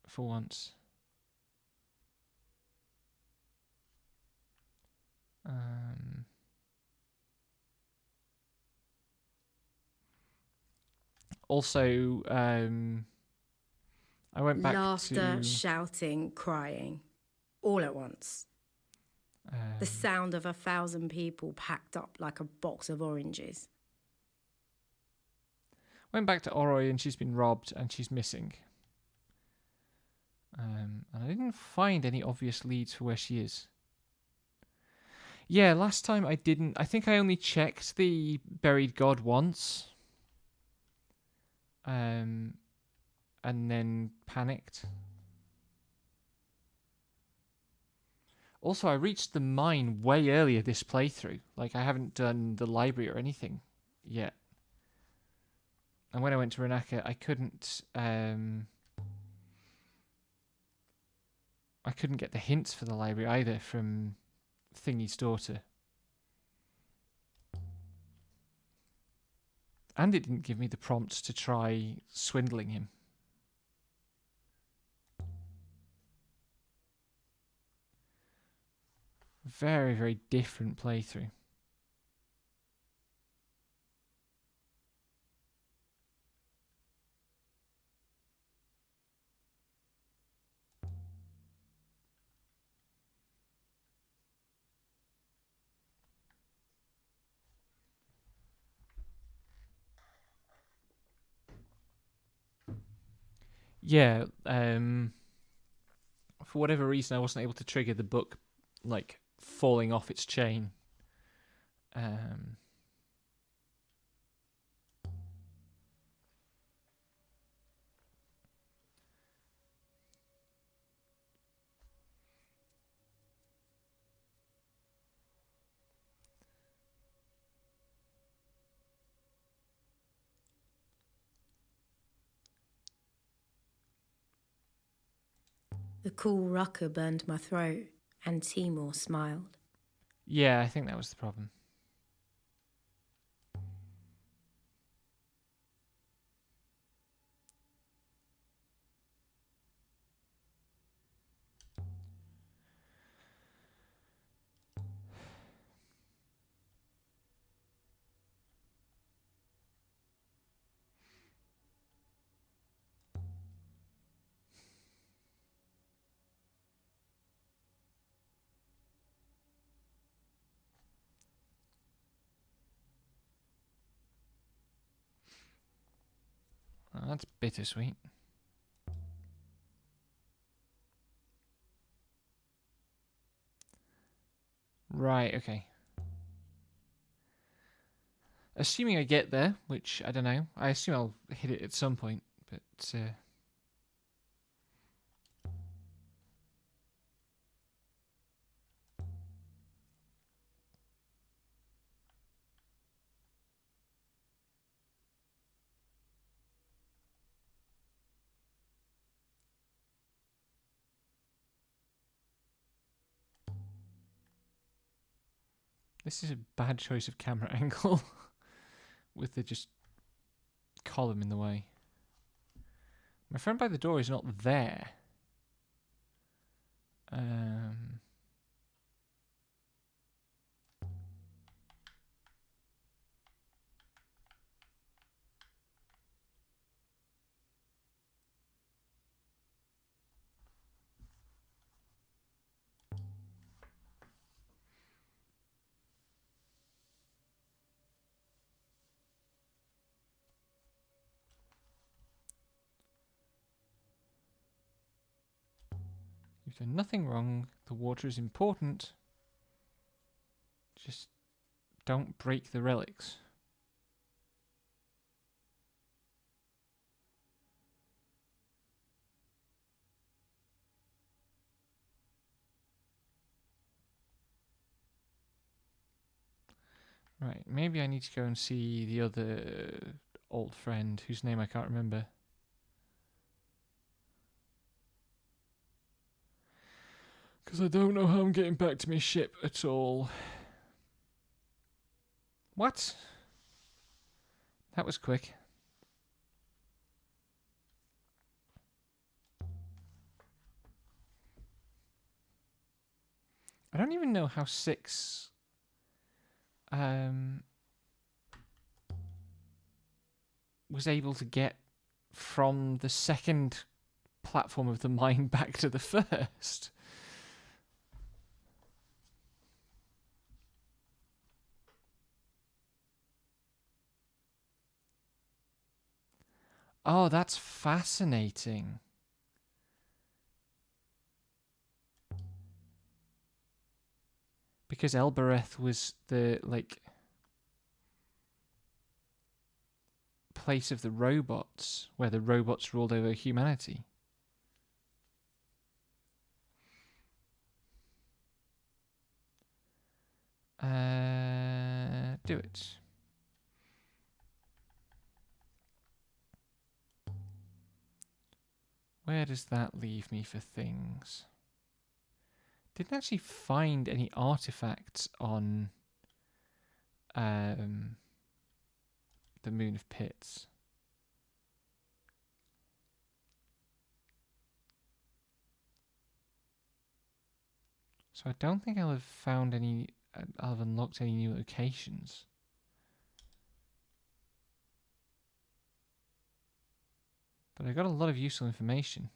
for once. Also, I went back Laughter, to... shouting, crying, all at once. The sound of 1,000 people packed up like a box of oranges. Went back to Oroi and she's been robbed and she's missing. And I didn't find any obvious leads for where she is. Yeah, last time I didn't... I think I only checked the buried god once. And then panicked. Also, I reached the mine way earlier this playthrough. Like, I haven't done the library or anything yet. And when I went to Renaka, I couldn't get the hints for the library either from Thingy's daughter. And it didn't give me the prompts to try swindling him. Very, very different playthrough. Yeah, for whatever reason, I wasn't able to trigger the book, like, falling off its chain. The cool rucker burned my throat, and Timur smiled. Yeah, I think that was the problem. Oh, that's bittersweet. Right, okay. Assuming I get there, which I don't know. I assume I'll hit it at some point, but This is a bad choice of camera angle with the just column in the way. My friend by the door is not there. You've done nothing wrong. The water is important. Just don't break the relics. Right, maybe I need to go and see the other old friend whose name I can't remember. Because I don't know how I'm getting back to my ship at all. What? That was quick. I don't even know how 6 was able to get from the second platform of the mine back to the first. Oh, that's fascinating. Because Elbereth was the, like, place of the robots, where the robots ruled over humanity. Do it. Where does that leave me for things? Didn't actually find any artifacts on the Moon of Pits. So I don't think I'll have found any, I'll have unlocked any new locations. But I got a lot of useful information.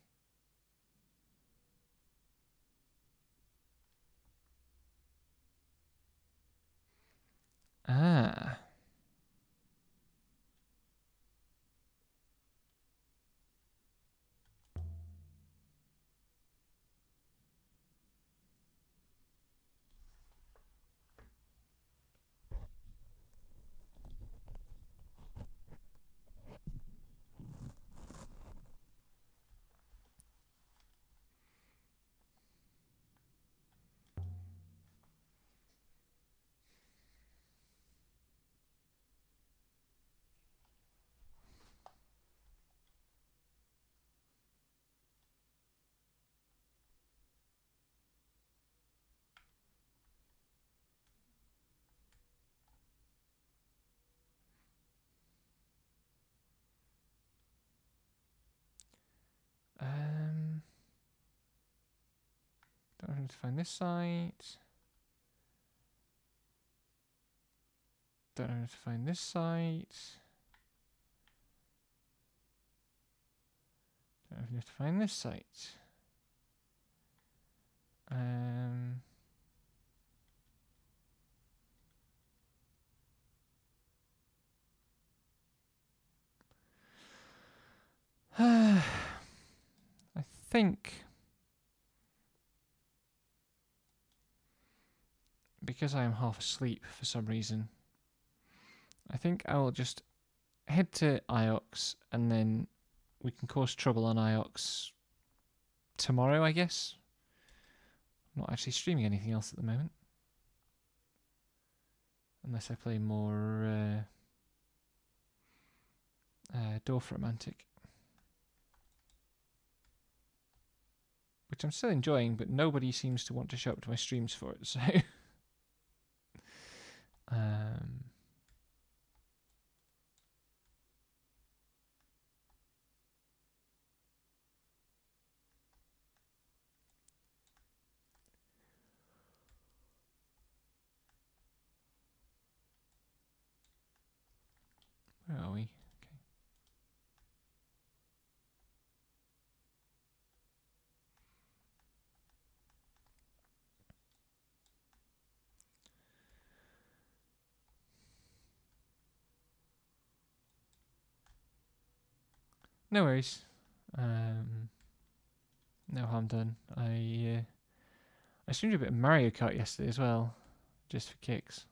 Ah. Don't know how to find this site. Don't know how to find this site. Don't know how to find this site. I think because I am half asleep for some reason, I think I will just head to Iox and then we can cause trouble on Iox tomorrow, I guess. I'm not actually streaming anything else at the moment. Unless I play more Dorf Romantic. Which I'm still enjoying, but nobody seems to want to show up to my streams for it, so... Where are we? No worries. No harm done. I streamed a bit of Mario Kart yesterday as well, just for kicks.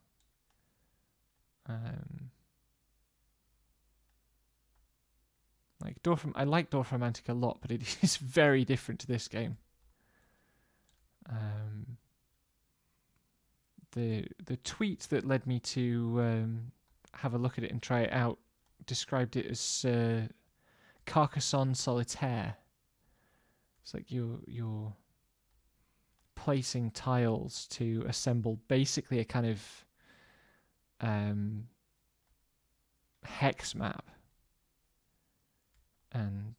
Like I like Dorf Romantic a lot, but it is very different to this game. The tweet that led me to have a look at it and try it out described it as Carcassonne Solitaire. It's like you're placing tiles to assemble basically a kind of hex map, and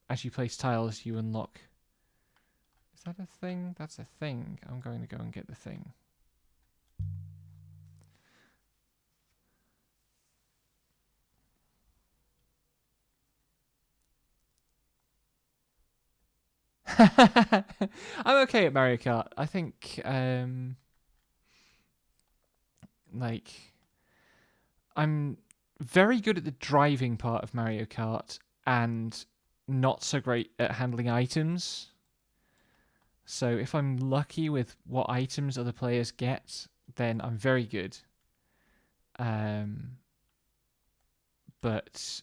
as you place tiles, you unlock. Is that a thing? That's a thing. I'm going to go and get the thing. I'm okay at Mario Kart. I think like I'm very good at the driving part of Mario Kart and not so great at handling items. So if I'm lucky with what items other players get, then I'm very good. But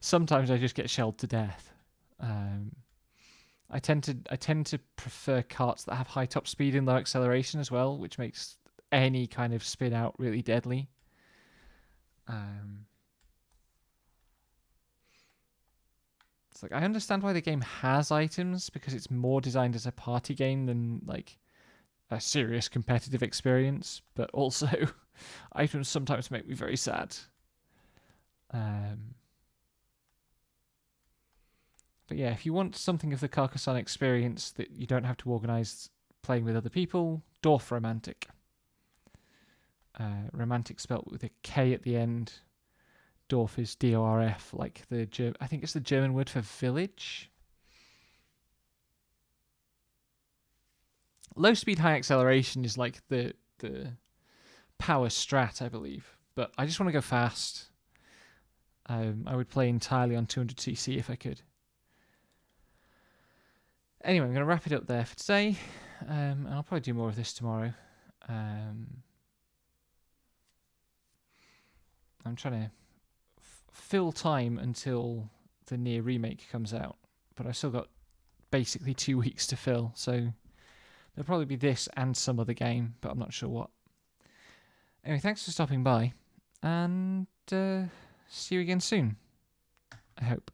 sometimes I just get shelled to death. I tend to prefer karts that have high top speed and low acceleration as well, which makes any kind of spin out really deadly. It's like I understand why the game has items, because it's more designed as a party game than like a serious competitive experience, but also items sometimes make me very sad. But yeah, if you want something of the Carcassonne experience that you don't have to organise playing with other people, Dorf Romantic. Romantic spelt with a K at the end. Dorf is D-O-R-F, like I think it's the German word for village. Low speed, high acceleration is like the power strat, I believe. But I just want to go fast. I would play entirely on 200cc if I could. Anyway, I'm going to wrap it up there for today. And I'll probably do more of this tomorrow. I'm trying to fill time until the Nier remake comes out, but I've still got basically 2 weeks to fill, so there'll probably be this and some other game, but I'm not sure what. Anyway, thanks for stopping by, and see you again soon, I hope.